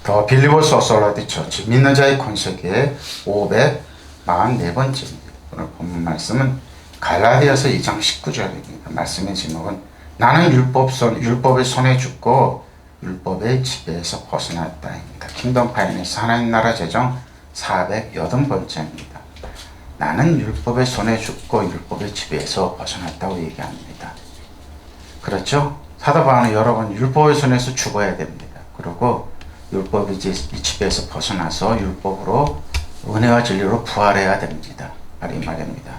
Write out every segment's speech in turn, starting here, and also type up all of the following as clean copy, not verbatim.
더 빌리버스 오솔라디 처치 믿는 자의 권세기의 544번째입니다. 오늘 본문 말씀은 갈라디아서 2장 19절입니다. 말씀의 제목은 나는 율법의 손에 죽고 율법의 지배에서 벗어났다입니다. 킹덤 파이낸스 하나님 나라 제정 480번째입니다. 나는 율법의 손에 죽고 율법의 지배에서 벗어났다고 얘기합니다. 그렇죠? 사도 바울은 여러 번 율법의 손에서 죽어야 됩니다. 그리고 율법의 지배에서 벗어나서 율법으로 은혜와 진리로 부활해야 됩니다. 바로 이 말입니다.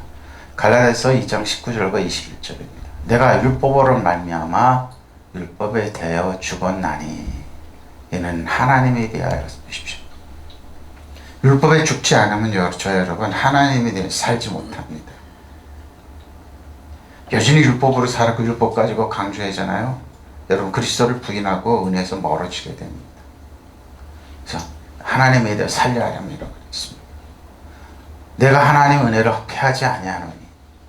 갈라디아서 2장 19절과 21절입니다. 내가 율법으로 말미암아 율법에 대하여 죽었나니 이는 하나님에 대하여 보십시오. 율법에 죽지 않으면 저 여러분 하나님에 대해 살지 못합니다. 여전히 율법으로 살았고 율법 가지고 강조하잖아요. 여러분 그리스도를 부인하고 은혜에서 멀어지게 됩니다. 그래서 하나님에 대해 살려야 하려면 이렇게 했습니다. 내가 하나님 은혜를 헛되하지 아니하노니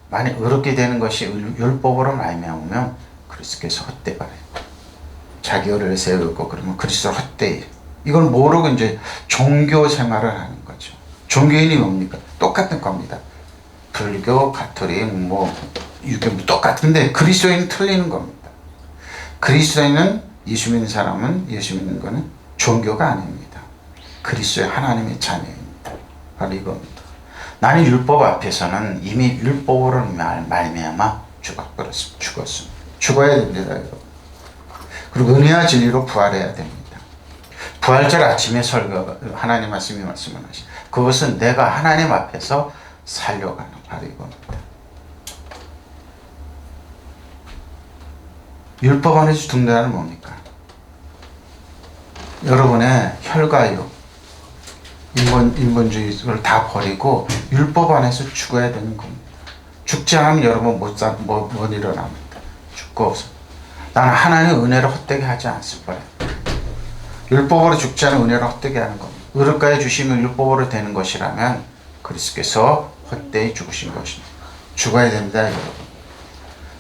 만약 의롭게 되는 것이 율법으로 말미암으면 그리스도께서 헛되가래. 자기 의를 세우고 그러면 그리스도를 헛되이. 이걸 모르고 이제 종교 생활을 하는 거죠. 종교인이 뭡니까? 똑같은 겁니다. 불교, 가톨릭, 유교 똑같은데 그리스도인은 틀리는 겁니다. 그리스도인은 예수 믿는 사람은 예수 믿는 거는 종교가 아닙니다. 그리스도의 하나님의 자녀입니다. 바로 이겁니다. 나는 율법 앞에서는 이미 율법으로 말미암아 죽었습니다. 죽어야 됩니다, 여러분. 그리고 은혜와 진리로 부활해야 됩니다. 부활절 아침에 설교가 하나님 말씀이 말씀을 하시. 그것은 내가 하나님 앞에서 살려가는 바로 이겁니다. 율법 안에서 죽는다는 뭡니까? 여러분의 혈과욕, 인본주의를 다 버리고 율법 안에서 죽어야 되는 겁니다. 죽지 않으면 여러분 못 일어납니다. 죽고 없어. 나는 하나님의 은혜를 헛되게 하지 않을 거예요. 율법으로 죽지 않은 은혜를 헛되게 하는 겁니다. 의롭게 주시면 율법으로 되는 것이라면 그리스도께서 헛되이 죽으신 것입니다. 죽어야 됩니다, 여러분.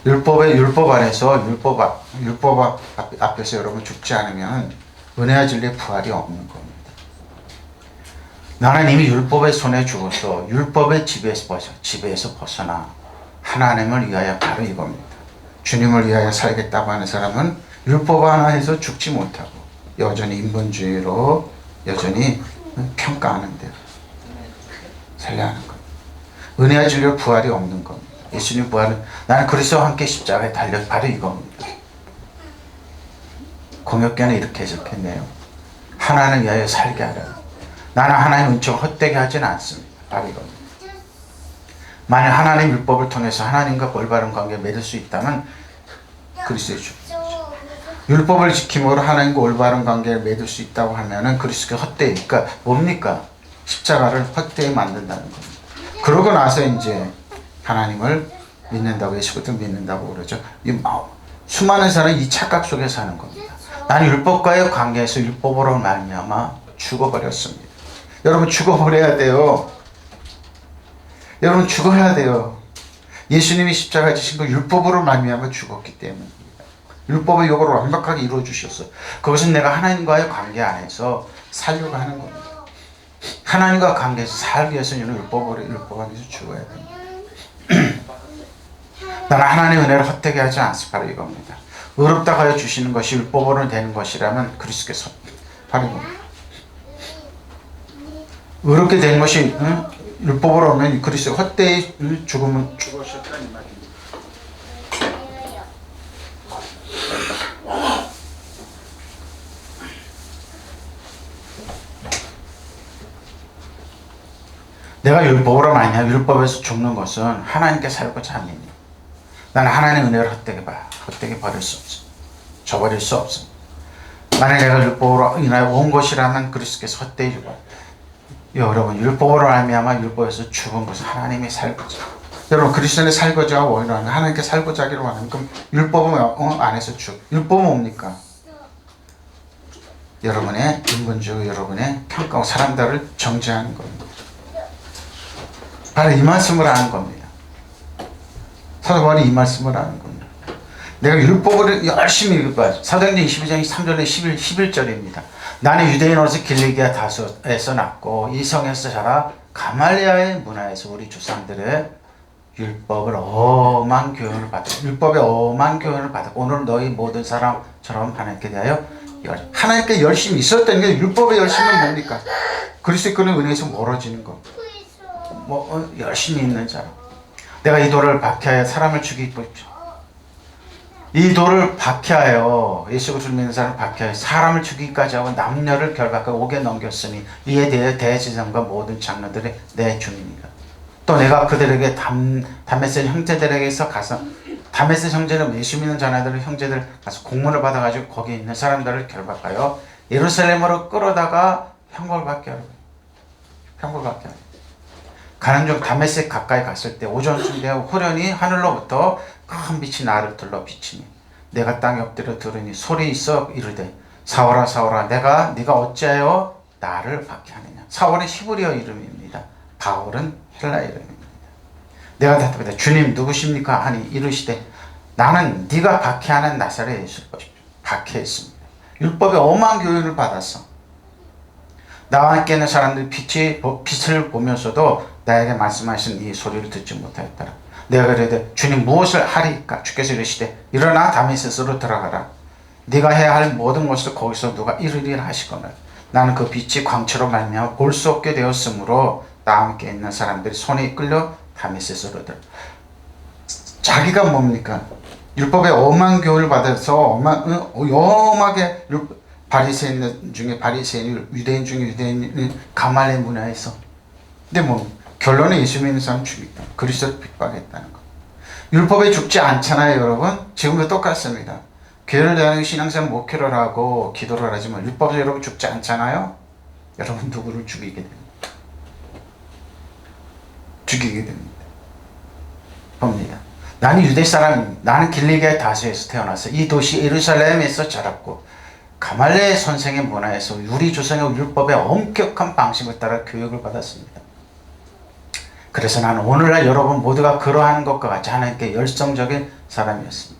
율법 안에서 율법 앞에서 여러분 죽지 않으면 은혜와 진리의 부활이 없는 겁니다. 나는 이미 율법의 손에 죽어서 율법의 지배에서 벗어나 하나님을 위하여 바로 이겁니다. 주님을 위하여 살겠다고 하는 사람은 율법 하나에서 죽지 못하고 여전히 인본주의로 여전히 평가하는데 살려야 하는 겁니다. 은혜와 진리의 부활이 없는 겁니다. 예수님 부활은 나는 그리스도와 함께 십자가에 달려 바로 이겁니다. 공역계는 이렇게 해석했네요. 하나님을 위하여 살게 하라. 나는 하나님의 은총을 헛되게 하지는 않습니다. 바로 이겁니다. 만약 하나님 율법을 통해서 하나님과 올바른 관계에 맺을 수 있다면 그리스도의 주. 율법을 지킴으로 하나님과 올바른 관계를 맺을 수 있다고 하면은 그리스도가 헛되이. 그러니까 뭡니까? 십자가를 헛되이 만든다는 겁니다. 그러고 나서 이제 하나님을 믿는다고 예수부터 믿는다고 그러죠. 수많은 사람이 이 착각 속에 사는 겁니다. 나는 율법과의 관계에서 율법으로 말미암아 죽어버렸습니다. 여러분 죽어버려야 돼요. 여러분 죽어야 돼요. 예수님이 십자가 지신 거 율법으로 말미암아 죽었기 때문입니다. 율법의 요구를 완벽하게 이루어 주셨어요. 그것은 내가 하나님과의 관계 안에서 살려고 하는 겁니다. 하나님과 관계에서 살기 위해서는 율법 안에서 죽어야 됩니다. 나는 하나님의 은혜를 헛되게 하지 않습니다. 바로 이겁니다. 의롭다고 하여 주시는 것이 율법으로 되는 것이라면 그리스도께서 바로 이겁니다. 의롭게 된 것이 율법으로 오면 그리스도 헛되이 죽으면 죽으셨다는 말입니다. 내가 율법으로 말미암아 율법에서 죽는 것은 하나님께 살고자 함이니 나는 하나님의 은혜를 헛되게 버릴 수 없습니다. 저버릴 수 없습니다. 만약 내가 율법으로 인하여 온 것이라면 그리스도께서 헛되이 죽어요. 여러분 율법으로 말미암아 율법에서 죽은 것은 하나님의 살고자. 여러분 그리스도의 살고자 원하는 하나님께 살고자 하기를 원하는 그럼 율법은 안에서 율법은 뭡니까? 여러분의 인본주의, 여러분의 평가하고 사람들을 정죄하는 겁니다. 바로 이 말씀을 하는 겁니다. 사도 바울이 이 말씀을 하는 겁니다. 내가 율법을 열심히 읽을 거야. 사도행전 22장 3절에 11절입니다. 나는 유대인으로서 길리기아 다소에서 났고 이 성에서 자라 가말리아의 문화에서 우리 조상들의 율법을 엄한 교훈을 받았고 율법의 엄한 교훈을 받았고 오늘 너희 모든 사람처럼 하나님께 대하여 하나님께 열심히 있었다는 게 율법의 열심은 뭡니까? 그리스도의 은혜에서 멀어지는 거. 열심히 있는 자로. 내가 이 돌을 박해하여 사람을 죽이고 이 돌을 박해하여 예수 그리스도를 믿는 사람을 박해하여 사람을 죽이기까지 하고 남녀를 결박하고 옥에 넘겼으니 이에 대해 대제사장과 모든 장로들이 내 주님이라. 또 내가 그들에게 다메섹 형제들에게서 가서 다메섹 형제는 예수 믿는 자녀들의 형제들 가서 공문을 받아가지고 거기 있는 사람들을 결박하여 예루살렘으로 끌어다가 형벌받게 하라. 형벌받게 하라. 가는 중 다메섹 가까이 갔을 때 오전쯤 되어 호련히 하늘로부터 큰 빛이 나를 둘러 비치니 내가 땅에 엎드려 들으니 소리 있어 이르되 사울아 사울아 네가 어찌하여 나를 박해하느냐. 사울은 히브리어 이름입니다. 바울은 헬라 이름입니다. 내가 대답하되 주님 누구십니까 하니 이르시되 나는 네가 박해하는 나사렛 예수를 박해했습니다. 율법의 엄한 교훈을 받았어. 나와 함께 있는 사람들이 빛을 보면서도 나에게 말씀하신 이 소리를 듣지 못하였더라. 내가 그래도 주님 무엇을 하리까? 주께서 이르시되 일어나 다메섹으로 들어가라. 네가 해야 할 모든 것을 거기서 누가 이루리라 하시거늘 나는 그 빛이 광채로 말미암아 볼 수 없게 되었으므로 나와 함께 있는 사람들이 손에 이끌려 다메섹으로 들어. 자기가 뭡니까? 율법의 엄한 교훈을 받아서 엄하게 바리새인 중에 바리새인, 유대인 중에 유대인, 가말리아 문화에서. 근데 결론은 예수 믿는 사람 죽이다. 그리스도를 핍박했다는 거. 율법에 죽지 않잖아요, 여러분. 지금도 똑같습니다. 교회를 대하는 신앙생활 목회를 하고 기도를 하지만 율법에 여러분 죽지 않잖아요. 여러분 누구를 죽이게 됩니다. 죽이게 됩니다. 봅니다. 나는 유대 사람입니다. 나는 길리기아 다소에서 태어나서 이 도시 예루살렘에서 자랐고 가말리아 선생의 문화에서 우리 조상의 율법의 엄격한 방식을 따라 교육을 받았습니다. 그래서 나는 오늘날 여러분 모두가 그러한 것과 같이 하나님께 열성적인 사람이었습니다.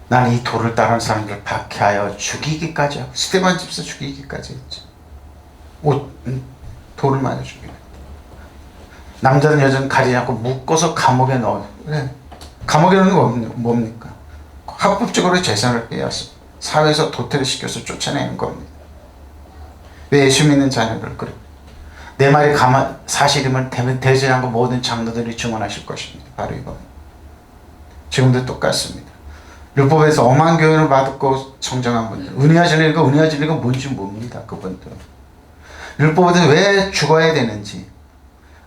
나는 이 돌을 따르는 사람들을 박해하여 죽이기까지 하고 스데반 집사 죽이기까지 했죠. 돌을 맞아 죽이고 남자는 여자는 가리지 않고 묶어서 감옥에 넣어요. 그래. 감옥에 넣는 건 뭡니까? 합법적으로 재산을 빼앗어 사회에서 도태를 시켜서 쫓아내는 겁니다. 왜 예수 믿는 자녀들 그래? 내 말이 사실임을 대제사장과 모든 장로들이 증언하실 것입니다. 바로 이거. 지금도 똑같습니다. 율법에서 엄한 교훈을 받고 성장한 분들, 은혜와 진리가 뭔지 뭡니다. 그분들. 율법에서 왜 죽어야 되는지,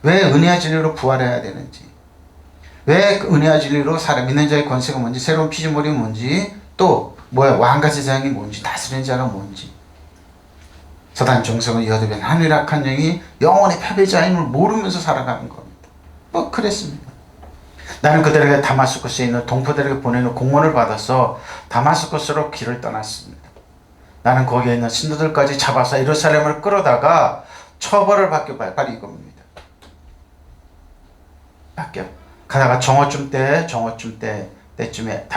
왜 은혜와 진리로 부활해야 되는지, 왜 은혜와 진리로 믿는 자의 권세가 뭔지, 새로운 피조물이 뭔지, 또 왕과 제사장이 뭔지, 다스리는 자가 뭔지, 사단 정성을 이어두면 하늘 악한 영이 영원히 패배자임을 모르면서 살아가는 겁니다. 그랬습니다. 나는 그들에게 다마스쿠스에 있는 동포들에게 보내는 공문을 받아서 다마스쿠스로 길을 떠났습니다. 나는 거기에 있는 신도들까지 잡아서 예루살렘을 끌어다가 처벌을 받게 바로 이겁니다. 가다가 정오쯤 때쯤에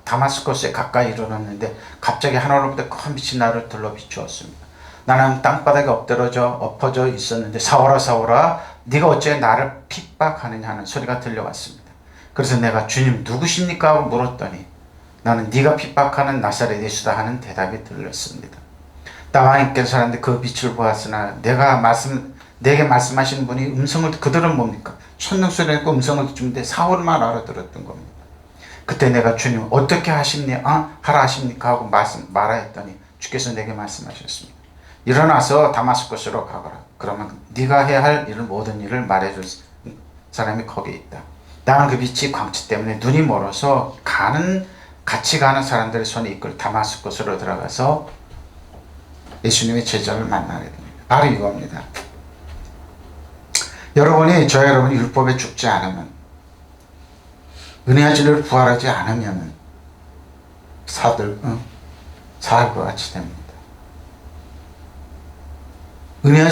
다마스쿠스에 가까이 이르렀는데 갑자기 하늘로부터 큰 빛이 나를 둘러 비추었습니다. 나는 땅바닥에 엎어져 있었는데 사울아 사울아 네가 어째 나를 핍박하느냐 하는 소리가 들려왔습니다. 그래서 내가 주님 누구십니까 하고 물었더니 나는 네가 핍박하는 나사렛 예수다 하는 대답이 들렸습니다. 나와 함께 사람들이 그 빛을 보았으나 내게 말씀하신 분이 그들은 뭡니까? 천둥소리 내고 음성을 듣는데 사울만 알아들었던 겁니다. 그때 내가 주님 어떻게 하라 하십니까 하고 말하였더니 주께서 내게 말씀하셨습니다. 일어나서 다마스쿠스로 가거라. 그러면 네가 해야 할 모든 일을 말해줄 사람이 거기에 있다. 나는 그 빛이 광채 때문에 눈이 멀어서 같이 가는 사람들의 손에 이끌어 다마스쿠스로 들어가서 예수님의 제자를 만나게 됩니다. 바로 이겁니다. 저와 여러분이 율법에 죽지 않으면, 은혜와 진리로 부활하지 않으면 사울과 같이 됩니다. 은혜와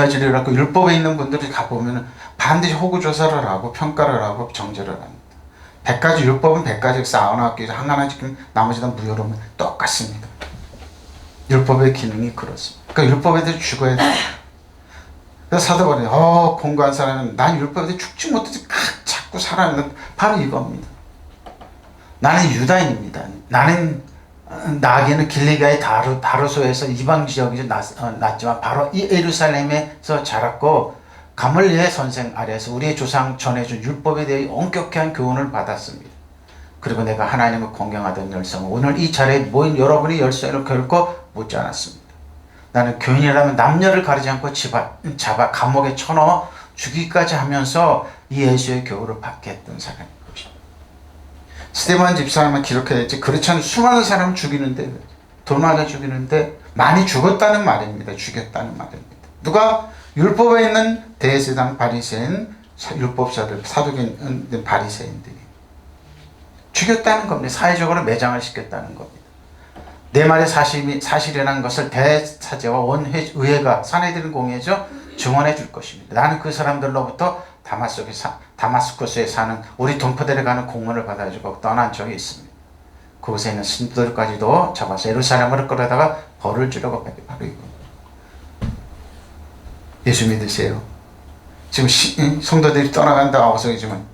진리라고 율법에 있는 분들이 가보면 반드시 호구조사를 하고 평가를 하고 정죄를 합니다. 100가지 율법은 100가지 쌓아놨기 위해서 하나하나 지금 나머지 다 무효로면 똑같습니다. 율법의 기능이 그렇습니다. 그러니까 율법에 대해 죽어야 돼요. 그래서 사도 바울이 공고한 사람은 난 율법에 대해 죽지 못해서 자꾸 살아있는 바로 이겁니다. 나는 유다인입니다. 나는 나에게는 길리가의 다르소에서 이방 지역에서 났지만 바로 이 예루살렘에서 자랐고 가말리엘 선생 아래에서 우리의 조상 전해준 율법에 대해 엄격한 교훈을 받았습니다. 그리고 내가 하나님을 공경하던 열성, 오늘 이 자리에 모인 여러분의 열성을 결코 묻지 않았습니다. 나는 교인이라면 남녀를 가리지 않고 잡아 감옥에 쳐넣어 죽이기까지 하면서 이 예수의 교훈을 받게 했던 사람인 것입니다. 스데반 집사람은 기록해야지 그렇지 않은 수많은 사람을 죽이는데 돌마다 죽이는데 많이 죽었다는 말입니다. 죽였다는 말입니다. 누가? 율법에 있는 대제사장 바리새인 율법사들 사두개인 바리새인들이 죽였다는 겁니다. 사회적으로 매장을 시켰다는 겁니다. 내 말의 사실이라는 것을 대사제와 원의회가 사내들은 공회에서 증언해 줄 것입니다. 나는 그 사람들로부터 다마스커스에 사는 우리 동포들에 가는 공문을 받아주고 떠난 적이 있습니다. 그곳에 있는 신부들까지도 잡아서 예루살렘으로 끌어다가 벌을 주려고 바로 이거. 예수 믿으세요. 지금 성도들이 떠나간다고 అవ성이지만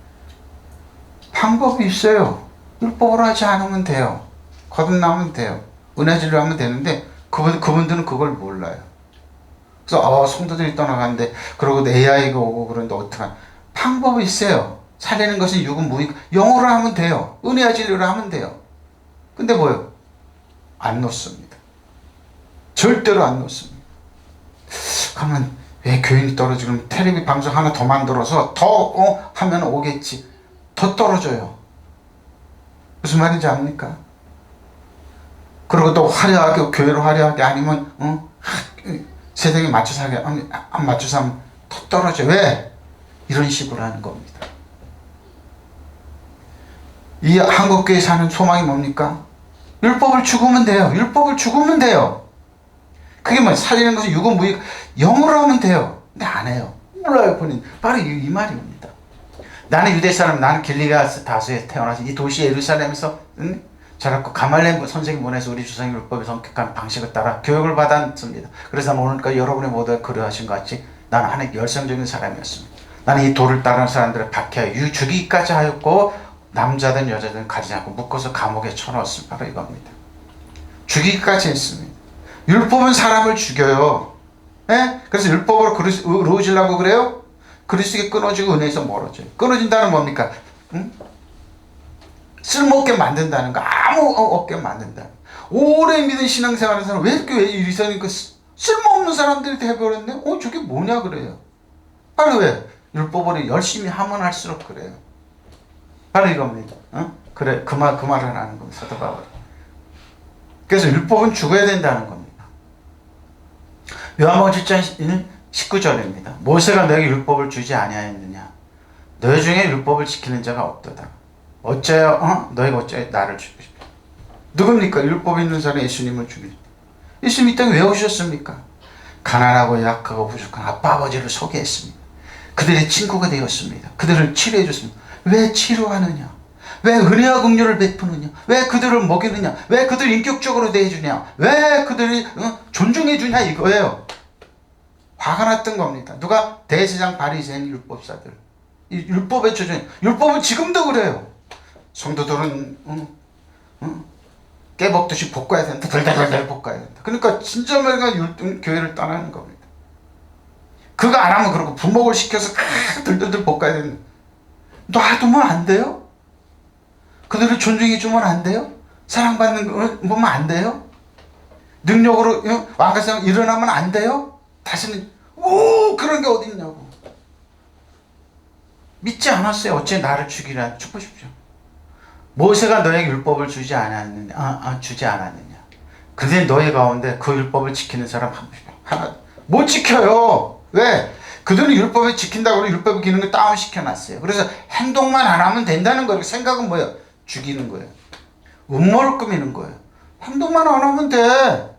방법이 있어요. 율법으로 하지 않으면 돼요. 거듭나면 돼요. 은혜질로 하면 되는데 그분들은 그걸 몰라요. 그래서 성도들이 떠나가는데 그러고 AI가 오고 그러는데 어떡하나. 방법이 있어요. 살리는 것은 육은 무익. 영어로 하면 돼요. 은혜와 진리로 하면 돼요. 근데 뭐예요? 안 놓습니다. 절대로 안 놓습니다. 그러면 왜 교인이 떨어지면 텔레비 방송 하나 더 만들어서 더 하면 오겠지. 더 떨어져요. 무슨 말인지 압니까? 그리고 또 화려하게 교회로 화려하게 아니면 세상에 맞춰서 하게 안 맞춰서 하면 더 떨어져. 왜? 이런 식으로 하는 겁니다. 이 한국교회 사는 소망이 뭡니까? 율법을 죽으면 돼요. 율법을 죽으면 돼요. 그게 뭐 살리는 것은 육은 무익. 영어로 하면 돼요. 근데 안 해요. 몰라요 본인. 바로 이 말입니다. 나는 유대 사람, 나는 길리가 다수에 태어나서 이 도시 예루살렘에서 자랐고 가말리엘 선생님 보내서 우리 조상의 율법에 엄격한 방식을 따라 교육을 받았습니다. 그래서 나는 오늘까지 여러분의 모두가 그러하신 것 같이 나는 하나님 열성적인 사람이었습니다. 나는 이 도를 따르는 사람들을 박해하여 죽이기까지 하였고 남자든 여자든 가리지 않고 묶어서 감옥에 쳐넣었습니다. 바로 이겁니다. 죽이기까지 했습니다. 율법은 사람을 죽여요. 예? 그래서 율법으로 이루어지려고 그래요? 그리스도께 끊어지고 은혜에서 멀어져요. 끊어진다는 뭡니까? 쓸모없게 만든다는 거. 아무 없게 만든다. 오래 믿은 신앙생활하는 사람 왜 이렇게 이리서니까 쓸모없는 사람들이 돼버렸네? 저게 뭐냐 그래요. 바로 왜? 율법으로 열심히 하면 할수록 그래요. 바로 이겁니다. 그래, 그 말을 하는 겁니다. 사도 바울이. 그래서 율법은 죽어야 된다는 겁니다. 요한복음 7장 19절입니다. 모세가 너에게 율법을 주지 아니하였느냐? 너희 중에 율법을 지키는 자가 없도다. 어째요? 너희가 어째 나를 죽이십니까? 누굽니까? 율법에 있는 사람이 예수님을 죽이십니까? 예수님 이 땅에 왜 오셨습니까? 가난하고 약하고 부족한 아빠 아버지를 소개했습니다. 그들의 친구가 되었습니다. 그들을 치료해 줬습니다. 왜 치료하느냐? 왜 은혜와 긍휼을 베푸느냐? 왜 그들을 먹이느냐? 왜 그들을 인격적으로 대해주냐? 왜 그들을 존중해주냐? 이거예요. 화가 났던 겁니다. 누가? 대제사장 바리새인 율법사들. 이 율법의 조준. 율법은 지금도 그래요. 성도들은 깨먹듯이 볶아야 된다. 달달달달 볶아야 된다. 그러니까 진짜 말가 교회를 떠나는 겁니다. 그거 안 하면 그러고 부목을 시켜서 들들들 볶아야 된다. 놔두면 안 돼요? 그들을 존중해주면 안 돼요? 사랑받는 거 보면 안 돼요? 능력으로 왕가상 일어나면 안 돼요? 다시는 그런 게 어딨냐고. 믿지 않았어요. 어째 나를 죽이라. 보십시오. 모세가 너에게 율법을 주지 않았느냐? 근데 너희 가운데 그 율법을 지키는 사람 하나 못 지켜요. 왜? 그들은 율법을 지킨다고 율법을 기는 거 다운시켜놨어요. 그래서 행동만 안 하면 된다는 거예요. 생각은 뭐예요? 죽이는 거예요. 음모를 꾸미는 거예요. 행동만 안 하면 돼.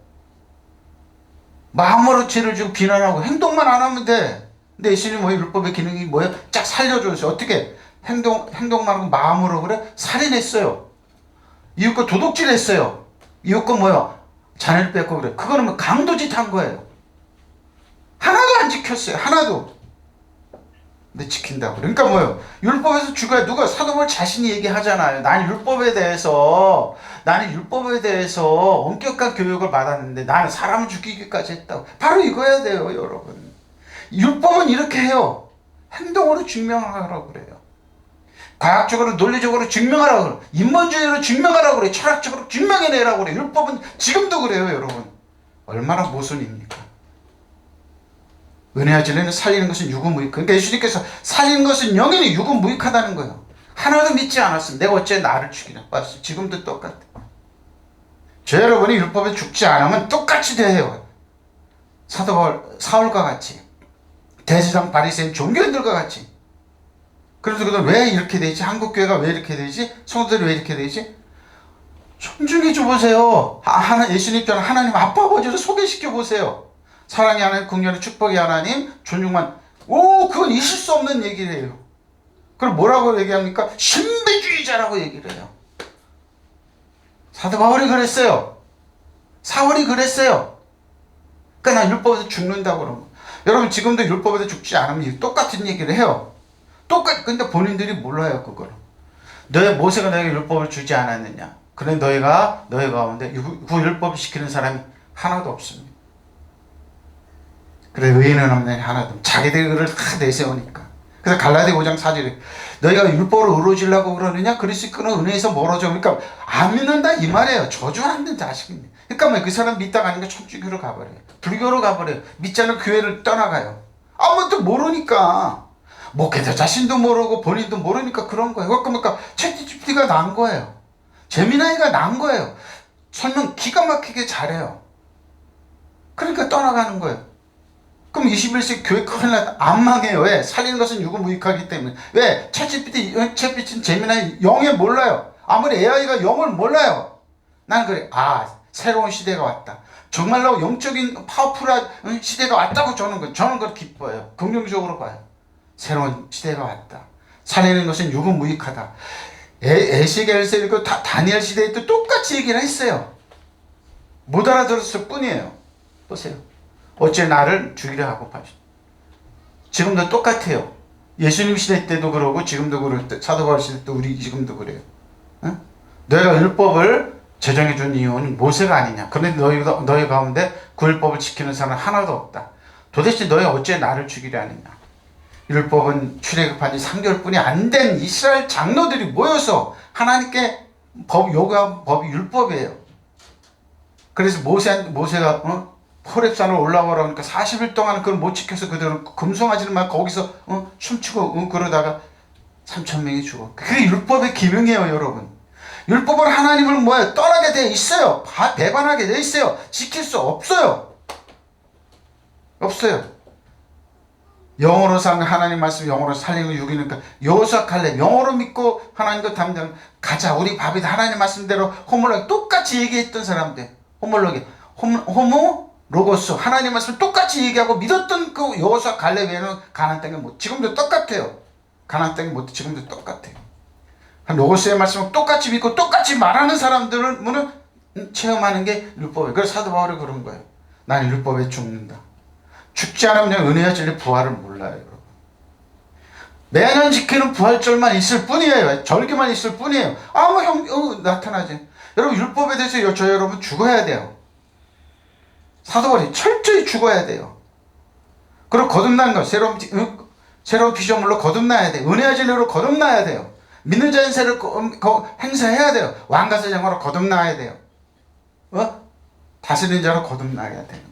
마음으로 죄를 지고 비난하고 행동만 안 하면 돼. 근데 예수님은 율법의 기능이 뭐예요? 쫙 살려줘서 어떻게? 행동만 하고 마음으로 그래? 살인했어요. 이웃과 도둑질했어요. 이웃과 뭐야? 자네를 뺏고 그래. 그거는 뭐 강도짓 한 거예요. 하나도 안 지켰어요. 하나도. 근데 지킨다고. 그러니까 뭐예요? 율법에서 죽어야 누가 사도 바울 자신이 얘기하잖아요. 나는 율법에 대해서 엄격한 교육을 받았는데 나는 사람을 죽이기까지 했다고. 바로 이거야 돼요, 여러분. 율법은 이렇게 해요. 행동으로 증명하라고 그래요. 과학적으로 논리적으로 증명하라고 그래요. 인본주의로 증명하라고 그래요. 철학적으로 증명해내라고 그래요. 율법은 지금도 그래요, 여러분. 얼마나 모순입니까? 은혜와 진리는 살리는 것은 유구무익. 그러니까 예수님께서 살리는 것은 영원히 유구무익하다는 거예요. 하나도 믿지 않았으면 내가 어째 나를 죽이냐. 지금도 똑같아. 저 여러분이 율법에 죽지 않으면 똑같이 돼요. 사도 바울, 사울과 같이. 대제사장 바리새인 종교인들과 같이. 그래서 왜 이렇게 되지? 한국교회가 왜 이렇게 되지? 성도들이 왜 이렇게 되지? 존중해 줘보세요. 예수님처럼 하나님 아빠 아버지를 소개시켜 보세요. 사랑의 하나님, 긍휼의 축복의 하나님, 존중만. 그건 있을 수 없는 얘기를 해요. 그럼 뭐라고 얘기합니까? 신비주의자라고 얘기를 해요. 사도 바울이 그랬어요. 사울이 그랬어요. 그러니까 난 율법에서 죽는다고 그러는 거예요. 여러분 지금도 율법에서 죽지 않으면 똑같은 얘기를 해요. 근데 본인들이 몰라요, 그걸. 모세가 너에게 율법을 주지 않았느냐. 그래 너희가 가운데 그 율법을 지키는 사람이 하나도 없습니다. 그래 의인은 없네 하나도. 자기들이 그걸 다 내세우니까. 그래서 갈라디 5장 4절에 너희가 율법으로 이루어지려고 그러느냐? 그리스도는 은혜에서 멀어져. 그러니까 안 믿는다 이 말이에요. 저주하는 자식입니다. 그러니까 그 사람 믿다가 아니니까 천주교로 가버려요. 불교로 가버려요. 믿지 않는 교회를 떠나가요. 아무것도 모르니까. 목회자 자신도 모르고 본인도 모르니까 그런 거예요. 그러니까 챗GPT가 난 거예요. 제미나이가 난 거예요. 설명 기가 막히게 잘해요. 그러니까 떠나가는 거예요. 그럼 21세기 교회 큰일 났다. 안 망해요. 왜? 살리는 것은 유구무익하기 때문에. 왜? 챗GPT 제미나이 영에 몰라요. 아무리 AI가 영을 몰라요. 나는 그래. 새로운 시대가 왔다. 정말로 영적인 파워풀한 시대가 왔다고 저는 그걸 기뻐해요. 긍정적으로 봐요. 새로운 시대가 왔다. 살리는 것은 유구무익하다. 에스겔서 읽고 다니엘 시대에 또 똑같이 얘기를 했어요. 못 알아들었을 뿐이에요. 보세요. 어째 나를 죽이려 하고 파시. 지금도 똑같아요. 예수님 시대 때도 그러고 지금도 그럴 사도 바울 시대 때 우리 지금도 그래요. 응? 너희가 율법을 제정해 준 이유는 모세가 아니냐. 그런데 너희 가운데 그 율법을 지키는 사람은 하나도 없다. 도대체 너희 어째 나를 죽이려 하느냐. 율법은 출애굽한 지 3개월뿐이 안 된 이스라엘 장로들이 모여서 하나님께 요구한 법이 율법이에요. 그래서 모세가 호렙산을 올라오라고 하니까 40일 동안 그걸 못 지켜서 그대로 금송아지를 막 거기서 춤추고 그러다가 3,000명이 죽어. 그게 율법의 기능이에요, 여러분. 율법은 하나님을 떠나게 돼 있어요. 배반하게 돼 있어요. 지킬 수 없어요. 없어요. 영어로 사는 하나님 말씀 영어로 살리고 유기니까 여호수아 칼렙 영어로 믿고 하나님과 담당 가자. 우리 밥이다. 하나님 말씀대로 호몰로게 똑같이 얘기했던 사람들. 호모 로고스 하나님 말씀 똑같이 얘기하고 믿었던 그 여호수아 갈렙 외에는 가나안 땅에 지금도 똑같아요. 가나안 땅에 지금도 똑같아요. 로고스의 말씀을 똑같이 믿고 똑같이 말하는 사람들은 체험하는 게 율법이에요. 그래서 사도 바울이 그런 거예요. 나는 율법에 죽는다. 죽지 않으면 은혜와 진리 부활을 몰라요, 여러분. 매년 지키는 부활절만 있을 뿐이에요. 절기만 있을 뿐이에요. 나타나지. 여러분 율법에 대해서 저 여러분 죽어야 돼요. 사도 바울이 철저히 죽어야 돼요. 그리고 거듭난 것, 새로운 피조물로 거듭나야 돼요. 은혜와 진리로 거듭나야 돼요. 믿는 자의 세를 행사해야 돼요. 왕과 제정으로 거듭나야 돼요. 다스리는 자로 거듭나야 되는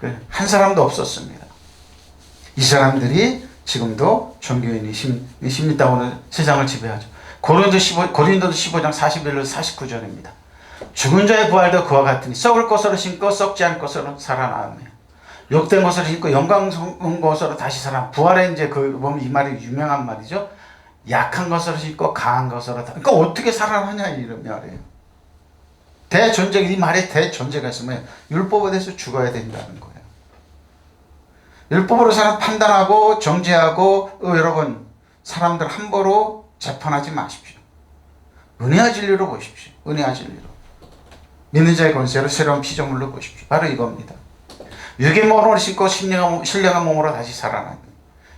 거예요. 한 사람도 없었습니다. 이 사람들이 지금도 종교인이십니다. 오늘 세상을 지배하죠. 고린도서 15장 41절 49절입니다. 죽은 자의 부활도 그와 같으니 썩을 것으로 심고 썩지 않을 것으로 살아나며 욕된 것으로 심고 영광스러운 것으로 다시 살아. 부활에 이제 보면 이 말이 유명한 말이죠. 약한 것으로 심고 강한 것으로. 그러니까 어떻게 살아나냐 이런 말이에요. 이 말에 대존재가 있으면 율법에 대해서 죽어야 된다는 거예요. 율법으로 사람 판단하고 정죄하고 여러분 사람들 함부로 재판하지 마십시오. 은혜와 진리로 보십시오. 은혜와 진리로. 믿는 자의 권세로 새로운 피조물로 보십시오. 바로 이겁니다. 육의 몸으로 씻고 신령한 몸으로 다시 살아나니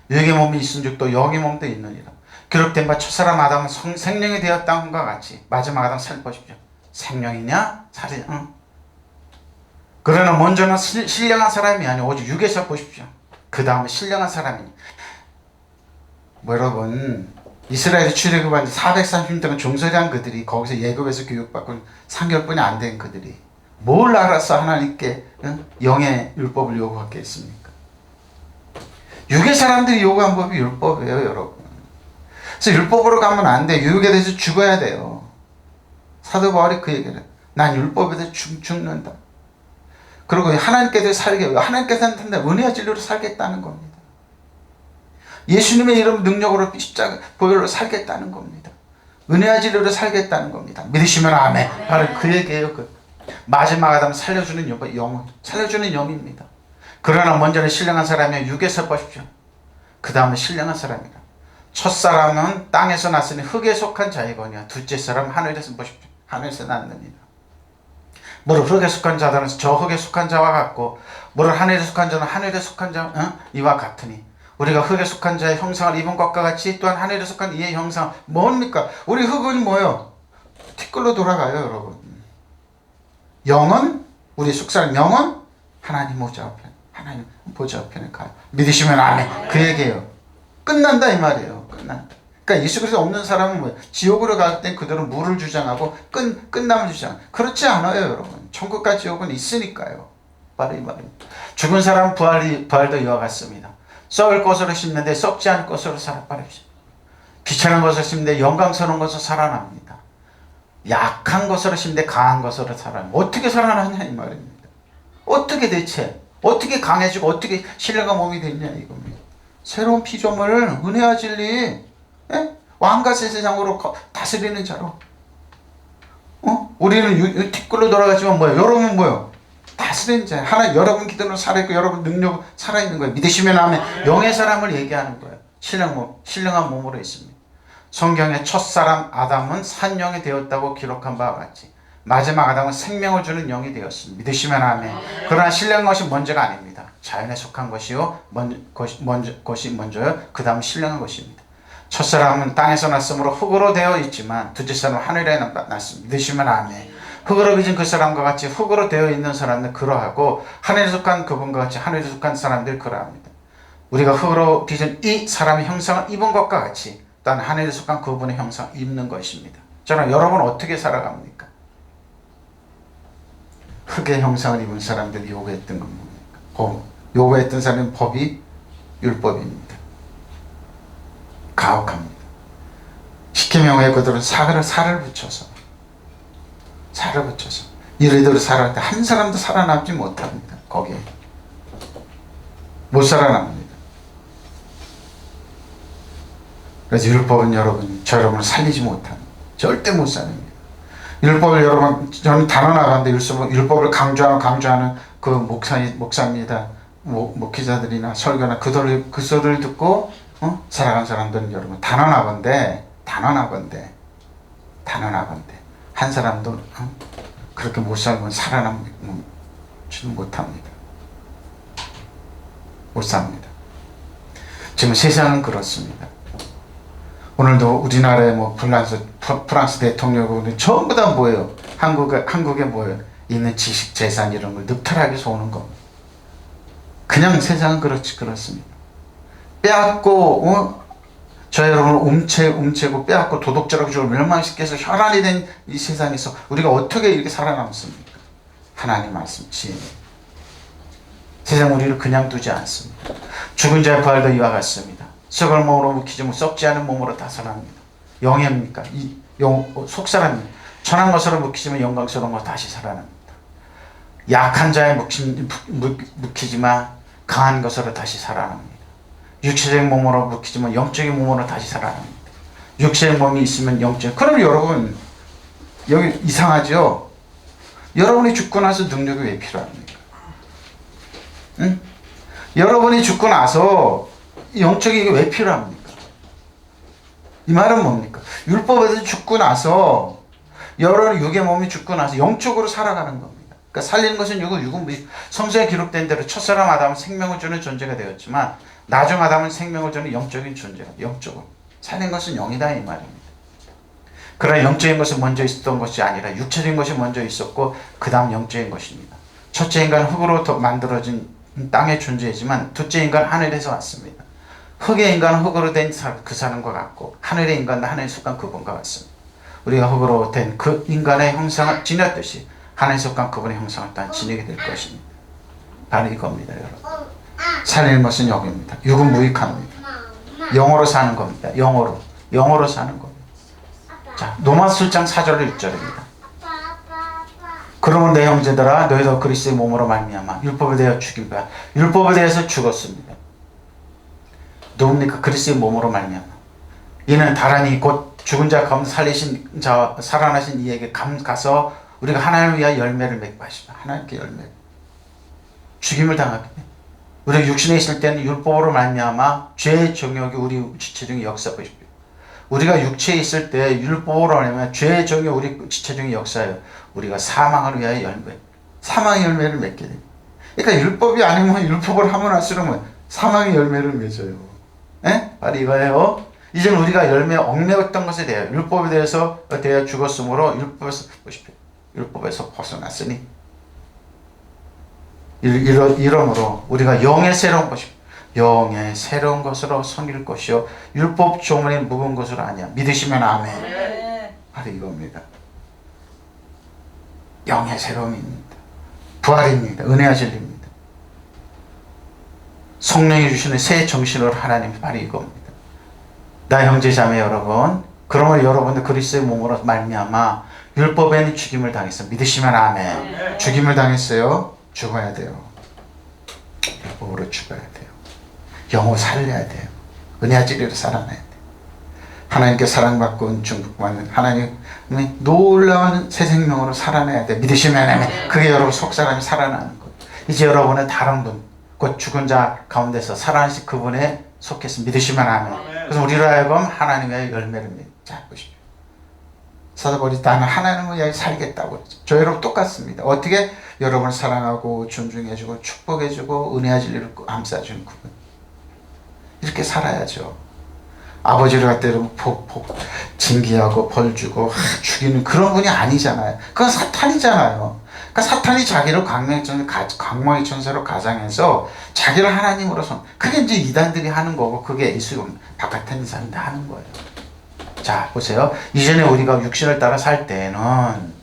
육의 몸이 있은즉도 영의 몸도 있느니라. 기록된 바 첫사람 아담은 생명이 되었다 함과 같이 마지막 아담 살펴보십시오. 생명이냐 살이냐. 응. 그러나 먼저는 신령한 사람이 아니오 오직 육에서 보십시오. 그 다음에 신령한 사람이니. 여러분 이스라엘에 출애굽한 430년 동안 종살이한 그들이 거기서 예굽에서 교육받고 3개월뿐이 안 된 그들이 뭘 알아서 하나님께 영의 율법을 요구하겠습니까? 육의 사람들이 요구한 법이 율법이에요, 여러분. 그래서 율법으로 가면 안 돼. 육에 대해서 죽어야 돼요. 사도 바울이 그 얘기를 해요. 난 율법에 대해서 죽는다. 그리고 하나님께 대해서 살게, 하나님께서는 은혜와 진리로 살겠다는 겁니다. 예수님의 이름 능력으로 십자가 보혈로 살겠다는 겁니다. 은혜와 진리로 살겠다는 겁니다. 믿으시면 아멘. 바로 그 얘기예요. 마지막 아담 살려주는 영, 살려주는 영입니다. 그러나 먼저는 신령한 사람이 육에서 보십시오. 그 다음에 신령한 사람이라. 첫 사람은 땅에서 났으니 흙에 속한 자이거니와 둘째 사람 하늘에서 보십시오. 하늘에서 났느니라. 무릇 흙에 속한 자들은 저 흙에 속한 자와 같고 무릇 하늘에 속한 자는 하늘에 속한 자 이와 같으니 우리가 흙에 속한 자의 형상을 입은 것과 같이 또한 하늘에 속한 이의 형상 뭡니까? 우리 흙은 뭐예요? 티끌로 돌아가요, 여러분. 영은 우리 속사람 영은 하나님 보좌우편, 하나님 보좌우편에 가요. 믿으시면 아멘. 그 얘기예요. 끝난다 이 말이에요. 끝난다. 그러니까 예수 그리스도 없는 사람은 뭐예요? 지옥으로 갈 땐 그들은 물을 주장하고 끝남을 주장. 그렇지 않아요, 여러분. 천국과 지옥은 있으니까요. 바로 이 말입니다. 죽은 사람은 부활도 이와 같습니다. 썩을 것으로 심는데 썩지 않을 것으로 살아버립시다. 귀찮은 것을 심는데 영광스러운 것으로 살아납니다. 약한 것으로 심는데 강한 것으로 살아납니다. 어떻게 살아나냐 이 말입니다. 어떻게 대체 어떻게 강해지고 어떻게 신령한 몸이 됐냐 이겁니다. 새로운 피조물을 은혜와 진리 왕과 세상으로 다스리는 자로. 우리는 티끌로 돌아가지만 뭐예요? 여러분은 뭐예요? 다스리는 자. 하나 여러분 기도로 살아있고 여러분 능력 살아있는 거예요. 믿으시면 하면 영의 사람을 얘기하는 거예요. 신령한 몸으로 있습니다. 성경의 첫사람 아담은 산영이 되었다고 기록한 바와 같이 마지막 아담은 생명을 주는 영이 되었습니다. 믿으시면 아멘. 그러나 신령한 것이 먼저가 아닙니다. 자연에 속한 것이요 것이 먼저요. 그 다음 신령한 것입니다. 첫사람은 땅에서 났으므로 흙으로 되어 있지만 둘째 사람은 하늘에 났습니다. 믿으시면 아멘. 흙으로 빚은 그 사람과 같이 흙으로 되어 있는 사람들 그러하고 하늘에 속한 그분과 같이 하늘에 속한 사람들 그러합니다. 우리가 흙으로 빚은 이 사람의 형상을 입은 것과 같이 또한 하늘에 속한 그분의 형상을 입는 것입니다. 저는 여러분 어떻게 살아갑니까? 흙의 형상을 입은 사람들이 요구했던 건 뭡니까? 요구했던 사람은 법이 율법입니다. 가혹합니다. 십계명에 그들은 살을 붙여서 이래대로 살아갈 때 한 사람도 살아남지 못합니다. 거기에 못 살아납니다. 그래서 율법은 여러분을 살리지 못합니다. 절대 못 살립니다. 율법을 여러분 저는 단언하건대 율법을 강조하는 그 목사입니다. 목회자들이나 설교나 그 소리를 듣고 살아간 사람들은 여러분 단언하건대 한 사람도 그렇게 못 살면 살아남지는 못합니다. 못 삽니다. 지금 세상은 그렇습니다. 오늘도 우리나라의 프랑스 대통령은 전부 다 뭐예요? 한국에 뭐예요? 있는 지식, 재산 이런 걸 늑탈하게 오는 겁니다. 그냥 세상은 그렇습니다. 빼앗고 저 여러분 움채고 빼앗고 도둑질하고 저를 멸망시켜서 혈안이 된 이 세상에서 우리가 어떻게 이렇게 살아남습니까? 하나님 말씀 지혜. 세상 우리를 그냥 두지 않습니다. 죽은 자의 부활도 이와 같습니다. 썩을 몸으로 묵히지만 썩지 않은 몸으로 다스립니다. 영입니까? 속사람입니다. 천한 것으로 묵히지만 영광스러운 것 다시 살아납니다. 약한 자에 묵히지만 강한 것으로 다시 살아납니다. 육체적인 몸으로 묵히지만 영적인 몸으로 다시 살아납니다. 육체의 몸이 있으면 영적. 그럼 여러분 여기 이상하죠? 여러분이 죽고 나서 능력이 왜 필요합니까? 응? 여러분이 죽고 나서 영적인 게 왜 필요합니까? 이 말은 뭡니까? 율법에서 죽고 나서 여러 육의 몸이 죽고 나서 영적으로 살아가는 겁니다. 그러니까 살리는 것은 육은 성서에 기록된 대로 첫사람 아담은 생명을 주는 존재가 되었지만 나중 아담은 생명을 주는 영적인 존재가 영적으로 살린 것은 영이다 이 말입니다. 그러나 영적인 것은 먼저 있었던 것이 아니라 육체적인 것이 먼저 있었고 그 다음 영적인 것입니다. 첫째 인간은 흙으로 만들어진 땅의 존재이지만 둘째 인간은 하늘에서 왔습니다. 흙의 인간은 흙으로 된 그 사람과 같고 하늘의 인간은 하늘에 속한 그분과 같습니다. 우리가 흙으로 된 그 인간의 형상을 지녔듯이 하늘에 속한 그분의 형상을 또한 지니게 될 것입니다. 바로 이겁니다 여러분. 살리는 것은 영입니다. 육은 무익합니다. 영어로 사는 겁니다. 영어로 사는 겁니다. 자, 로마서 7장 4절 1절입니다. 그러면 내 형제들아 너희도 그리스도의 몸으로 말미암아 율법에 대하여 죽인 바 율법에 대해서 죽었습니다. 누굽니까? 그리스도의 몸으로 말미암아. 이는 다란히 곧 죽은 자 가운데 살리신 자 살아나신 이에게 가서 우리가 하나님을 위하여 열매를 맺게 하시다. 하나님께 열매를 죽임을 당하게 돼. 우리가 육신에 있을 때는 율법으로 말미암아 죄의 정욕이 우리 지체 중에 역사하고 싶어요. 우리가 육체에 있을 때 율법으로 말미암아 죄의 정욕이 우리 지체 중에 역사해요. 우리가 사망을 위하여 사망의 열매를 맺게 돼. 그러니까 율법이 아니면 율법을 하면 할수록 사망의 열매를 맺어요. 에? 바로 이거예요. 이제는 우리가 열매에 얽매였던 것에 대해 율법에 대해서 죽었으므로 율법에서 벗어났으니 이러므로 우리가 영의 새로운 것으로 섬길 것이요 율법 조문에 묵은 것으로 아니야. 믿으시면 아멘. 네. 바로 이겁니다. 영의 새로움입니다. 부활입니다. 은혜와 진리입니다. 성령이 주시는 새 정신으로 하나님이 바로 이겁니다. 나 형제 자매 여러분, 그러므로 여러분들 그리스도의 몸으로 말미암아 율법에는 죽임을 당했어. 믿으시면 아멘. 네. 죽임을 당했어요. 죽어야 돼요. 율법으로 죽어야 돼요. 영으로 살려야 돼요. 은혜와 진리로 살아나야 돼요. 하나님께 사랑받고 은총받는 하나님의 놀라운 새 생명으로 살아나야 돼요. 믿으시면 아멘. 그게 여러분 속사람이 살아나는 거예요. 이제 여러분은 다른 분, 곧 죽은 자 가운데서 살아나신 그분에 속해서 믿으시면 아멘. 그래서 우리로 하여금 하나님의 열매를 맺고 싶어요. 사도바울이 나는 하나님을 위하여 살겠다고 그러죠. 저 여러분 똑같습니다. 어떻게? 여러분을 사랑하고 존중해주고 축복해주고 은혜와 진리를 감싸주는 그분. 이렇게 살아야죠. 아버지를 갖다 징계하고 벌 주고 죽이는 그런 분이 아니잖아요. 그건 사탄이잖아요. 그러니까 사탄이 자기를 광명의 천사로 가장해서 자기를 하나님으로 그게 이제 이단들이 하는 거고 그게 예수 바깥에 사람들이 하는 거예요. 자 보세요. 이전에 우리가 육신을 따라 살 때는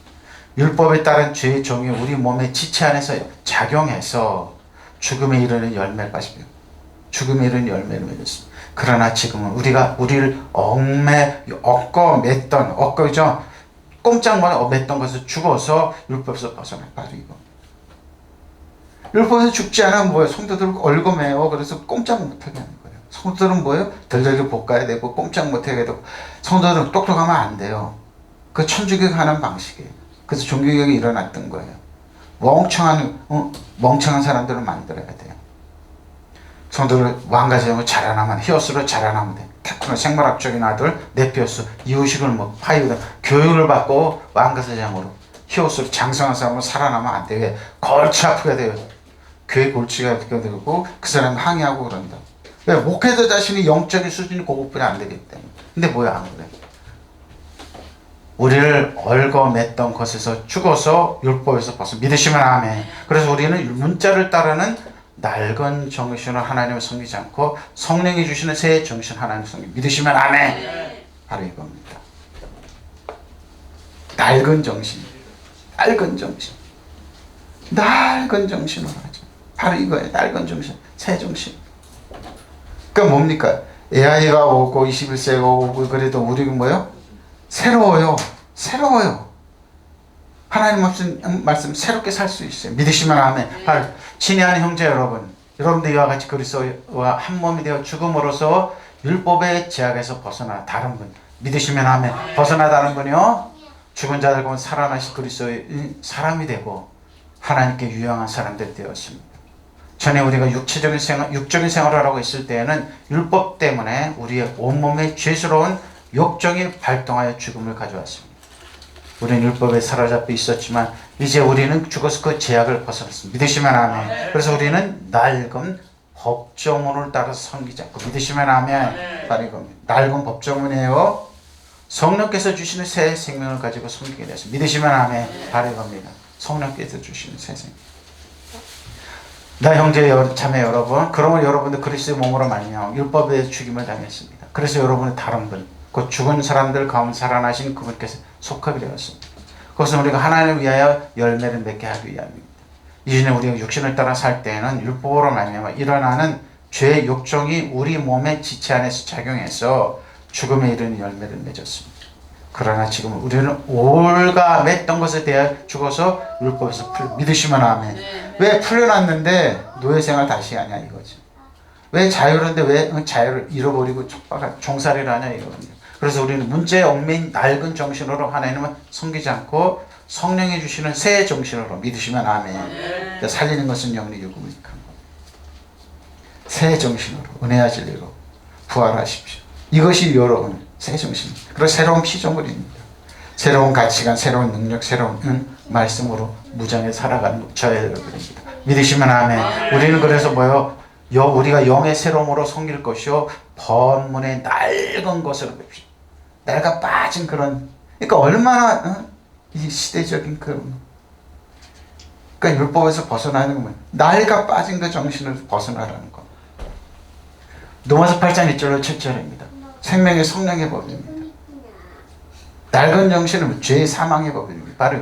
율법에 따른 죄의 종이 우리 몸의 지체 안에서 작용해서 죽음에 이르는 열매를 마십니다. 죽음에 이르는 열매를 맺었습니다. 그러나 지금은 우리를 얽어맸던 꼼짝 맸던 것을 죽어서 율법에서 벗어나 바로 이거. 율법에서 죽지 않으면 뭐예요? 성도들을 얽어매요. 그래서 꼼짝 못하게 하는 거예요. 성도들은 뭐예요? 덜덜 볶아야 되고 꼼짝 못하게 되고 성도들은 똑똑하면 안 돼요. 그 천주교가 하는 방식이에요. 그래서 종교개혁이 일어났던 거예요. 멍청한 사람들을 만들어야 돼요. 성도를 왕가정으로 자라나면 히오스로 자라나면 돼. 태권도 생물학적인 아들 네피오스 이유식을 파이거든 교육을 받고 왕가사장으로 히오스로 장성한 사람으로 살아나면 안 돼. 왜? 골치 아프게 돼요. 교회 골치가 되고 그 사람 항의하고 그런다. 왜? 목회자 자신이 영적인 수준이 고급분이 안 되기 때문에. 근데 뭐야 안 그래? 우리를 얽어맸던 것에서 죽어서 율법에서 벗어 믿으시면 아멘. 그래서 우리는 문자를 따르는 낡은 정신으로 하나님을 섬기지 않고 성령이 주시는 새 정신 하나님을 섬기고 믿으시면 아멘. 바로 이겁니다. 낡은 정신. 낡은 정신으로 하죠. 바로 이거예요. 낡은 정신, 새 정신. 그러니까 뭡니까? AI가 오고 21세가 오고 그래도 우리는 뭐예요? 새로워요. 하나님 말씀 새롭게 살 수 있어요. 믿으시면 아멘. 바로 친애하는 형제 여러분들 이와 같이 그리스도와 한 몸이 되어 죽음으로써 율법의 제약에서 벗어나 다른 분 믿으시면 아멘. 벗어나 다른 분이요 죽은 자들 가운데 살아나신 그리스도의 사람이 되고 하나님께 유용한 사람들 되었습니다. 전에 우리가 육적인 생활을 하고 있을 때에는 율법 때문에 우리의 온몸에 죄스러운 욕정이 발동하여 죽음을 가져왔습니다. 우리는 율법에 사로잡혀 있었지만 이제 우리는 죽어서 그 제약을 벗어났습니다. 믿으시면 아멘. 그래서 우리는 낡은 법조문을 따라 섬기지 않고 믿으시면 아멘. 바로 이겁니다. 낡은 법조문이에요. 성령께서 주시는 새 생명을 가지고 섬기게 되었습니다. 믿으시면 아멘. 바로 이겁니다. 성령께서 주시는 새 생명. 나 형제 자매 여러분, 그러면 여러분들 그리스도의 몸으로 말미암아 율법에 죽임을 당했습니다. 그래서 여러분은 다른 분, 곧 죽은 사람들 가운데 살아나신 그분께서 속하게 되었습니다. 그것은 우리가 하나님을 위하여 열매를 맺게 하기 위함입니다. 이전에 우리가 육신을 따라 살 때에는 율법으로 말미암아 일어나는 죄의 욕정이 우리 몸의 지체 안에서 작용해서 죽음에 이르는 열매를 맺었습니다. 그러나 지금 우리는 올가 맺던 것에 대해 죽어서 율법에서 믿으시면 아멘. 왜 풀려났는데 노예생활 다시 하냐 이거지. 왜 자유로운데 왜 자유를 잃어버리고 종살이를 하냐 이거거든요. 그래서 우리는 문제에 얽매인 낡은 정신으로 하나님은 섬기지 않고 성령이 주시는 새 정신으로 믿으시면 아멘. 살리는 것은 영원히 요구니까. 새 정신으로 은혜와 진리로 부활하십시오. 이것이 여러분 새 정신. 그리고 새로운 피조물입니다. 새로운 가치관, 새로운 능력, 새로운 말씀으로 무장해 살아가는 저의 여러분입니다. 믿으시면 아멘. 우리는 그래서 뭐요? 우리가 영의 새로움으로 섬길 것이요 번문의 낡은 것으로 뵙시다. 낡아 빠진 그런, 그러니까 얼마나 이 시대적인 그러니까 율법에서 벗어나는 건 낡아 빠진 그 정신을 벗어나라는 것. 로마서 8장 1절로 7절입니다. 생명의 성령의 법입니다. 낡은 정신은 죄의 사망의 법입니다. 바로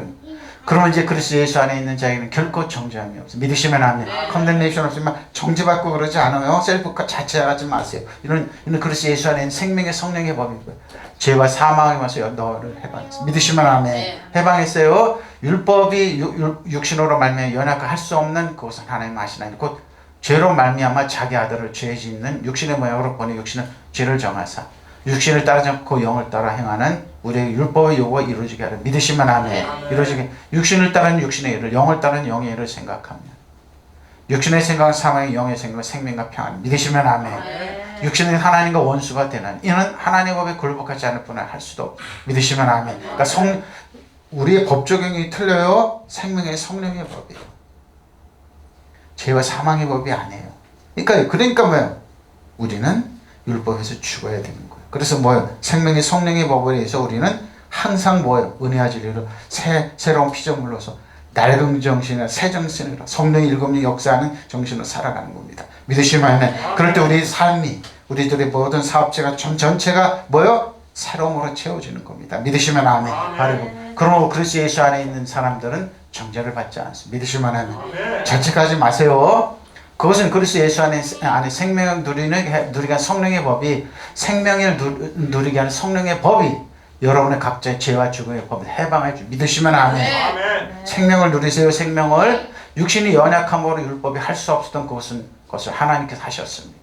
그러면 이제 그리스도 예수 안에 있는 자에게는 결코 정죄함이 없어요. 믿으시면 아멘. 컨덴네이션 없지만 정죄받고 그러지 않아요. 셀프가 자체하지 마세요. 이런 그리스도 예수 안에 있는 생명의 성령의 법이고요. 죄와 사망에 와서 너를 해방했어요. 믿으시면 아멘. 해방했어요. 율법이 육신으로 말미암아 연약할 수 없는 그것은 하나님 아시나니 곧 죄로 말미암아 자기 아들을 죄 짓는 육신의 모양으로 보내 육신은 죄를 정하사 육신을 따르지 않고 영을 따라 행하는 우리의 율법의 요구가 이루어지게 하라. 믿으시면 아멘. 이루어지게 육신을 따르는 육신의 일을 영을 따르는 영의 일을 생각하며 육신의 생각은 사망의 영의 생각은 생명과 평안. 믿으시면 아멘. 육신은 하나님과 원수가 되는 이는 하나님의 법에 굴복하지 않을 뿐 할 수도 없고 믿으시면 아멘. 그러니까 우리의 법 적용이 틀려요. 생명의 성령의 법이에요. 죄와 사망의 법이 아니에요. 그러니까 뭐예요? 우리는 율법에서 죽어야 되는 거예요. 그래서 뭐예요? 생명의 성령의 법에 의해서 우리는 항상 뭐예요? 은혜와 진리로 새로운 피조물로서 낡은 정신이나 새 정신으로 성령의 일곱령 역사하는 정신으로 살아가는 겁니다. 믿으시면 아멘. 그럴 때 우리 삶이 우리들의 모든 사업체가 전체가 뭐예요? 새로움으로 채워지는 겁니다. 믿으시면 아멘. 바로 그러므로 그리스도 예수 안에 있는 사람들은 정죄를 받지 않습니다. 믿으시면 아멘. 자책하지 마세요. 그것은 그리스도 예수 안에 생명을 누리게 하는 성령의 법이 생명을 누리게 하는 성령의 법이 여러분의 각자의 죄와 죽음의 법을 해방해 주. 믿으시면 아멘. 생명을 누리세요. 생명을 육신이 연약함으로 율법이 할 수 없었던 그것을 하나님께서 하셨습니다.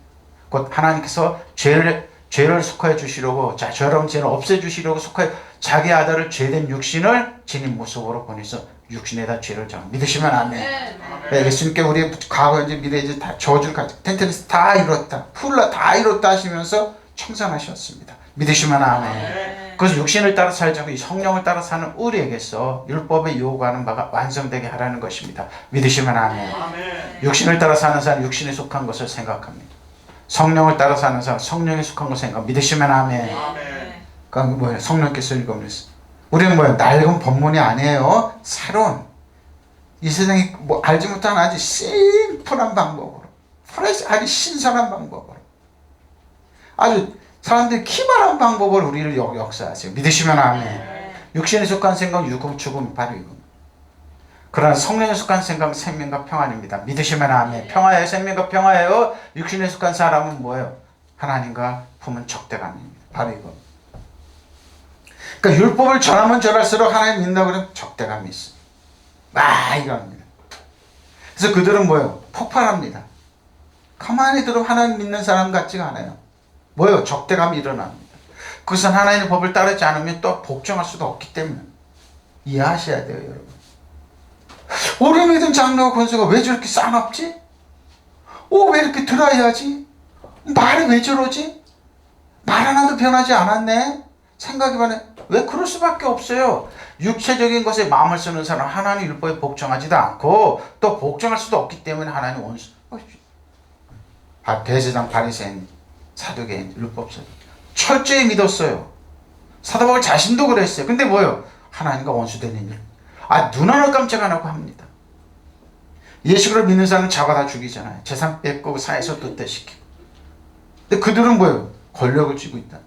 곧 하나님께서 죄를 속하여 주시려고 여러분 죄를 없애 주시려고 속하여 자기 아들을 죄된 육신을 진인 모습으로 보내서 육신에다 죄를 정. 믿으시면 아멘. 예수님께 우리의 과거 이제 미래 이제 다 저주를 가지고 텐트리스 다 이뤘다, 풀라 다 이뤘다 하시면서 청산하셨습니다. 믿으시면 아멘. 그래서 육신을 따라 살지 않고 성령을 따라 사는 우리에게서 율법에 요구하는 바가 완성되게 하라는 것입니다. 믿으시면 아멘. 육신을 따라 사는 사람 육신에 속한 것을 생각합니다. 성령을 따라 사는 사람 성령에 속한 것을 생각. 믿으시면 아멘. 그러니까 뭐예요? 성령께서 읽어보셨어요. 우리는 뭐예요? 낡은 법문이 아니에요. 새로운 이 세상에 뭐 알지 못한 아주 심플한 방법으로, 아주 신선한 방법으로, 아주 사람들이 기발한 방법으로 우리를 역사하세요. 믿으시면 아멘. 육신에 속한 생각, 죽음 바로 이거. 그러나 성령에 속한 생각, 생명과 평안입니다. 믿으시면 아멘. 평화예요. 생명과 평화예요. 육신에 속한 사람은 뭐예요? 하나님과 품은 적대감입니다. 바로 이거. 그러니까 율법을 전하면 전할수록 하나님 믿는다고 그러면 적대감이 있어요. 이겁니다. 그래서 그들은 뭐예요? 폭발합니다. 가만히 들으면 하나님 믿는 사람 같지가 않아요. 뭐예요? 적대감이 일어납니다. 그것은 하나님의 법을 따르지 않으면 또 복종할 수도 없기 때문에 이해하셔야 돼요, 여러분. 우리 믿은 장로와 권수가 왜 저렇게 싸납지? 왜 이렇게 드라이하지? 말이 왜 저러지? 말 하나도 변하지 않았네? 생각해봐요. 왜 그럴 수밖에 없어요. 육체적인 것에 마음을 쓰는 사람은 하나님 율법에 복종하지도 않고 또 복종할 수도 없기 때문에 하나님 원수. 대제사장, 바리새인, 사두개인, 율법사 철저히 믿었어요. 사도 바울 자신도 그랬어요. 근데 뭐요? 하나님과 원수되는 일. 눈 하나 깜짝 안 하고 합니다. 예수를 믿는 사람은 잡아다 죽이잖아요. 재산 뺏고 사회에서 떳떳시키고. 근데 그들은 뭐예요? 권력을 쥐고 있다.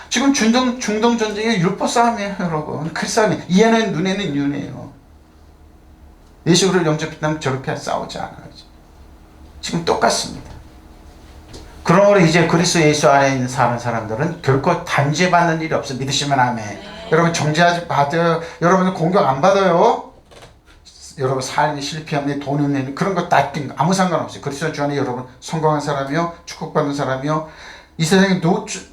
지금 중동 전쟁의 율법 싸움이에요, 여러분. 그 싸움이 이에는 눈에는 눈이에요. 예수를 영접했다면 저렇게 싸우지 않아요. 지금 똑같습니다. 그러므로 이제 그리스도 예수 안에 있는 사는 사람들은 결코 단죄받는 일이 없어. 믿으시면 아멘. 여러분 정죄하지 받아요. 여러분은 공격 안 받아요. 여러분 삶이 실패하면 돈 없는 그런 거 다 아무 상관없어요. 그리스도 주 안에 여러분 성공한 사람이요, 축복받는 사람이요. 이 세상에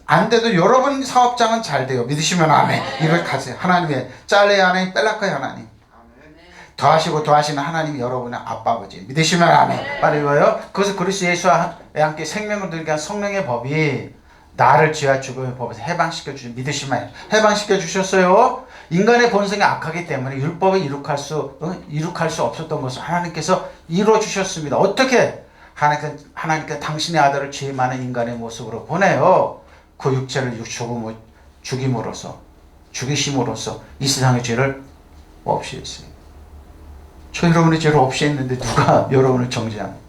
안 돼도 여러분 사업장은 잘 돼요. 믿으시면 아멘. 이걸 가세요. 하나님의 짤레 하나님, 뺄라카의 하나님. 더하시고 더하시는 하나님이 여러분의 아빠 아버지. 믿으시면 아멘. 빨리 읽어요. 그것은 그리스도 예수와 함께 생명을 들게 한 성령의 법이 나를 죄와 죽음의 법에서 해방시켜 주신 믿으시면 해방시켜 주셨어요. 인간의 본성이 악하기 때문에 율법을 이룩할 수 없었던 것을 하나님께서 이루어 주셨습니다. 어떻게? 하나님께서 당신의 아들을 죄 많은 인간의 모습으로 보내요. 그 육체를 죽임으로써 죽이심으로써 이 세상의 죄를 없이 했어요. 저 여러분의 죄를 없이 했는데 누가 여러분을 정죄합니까?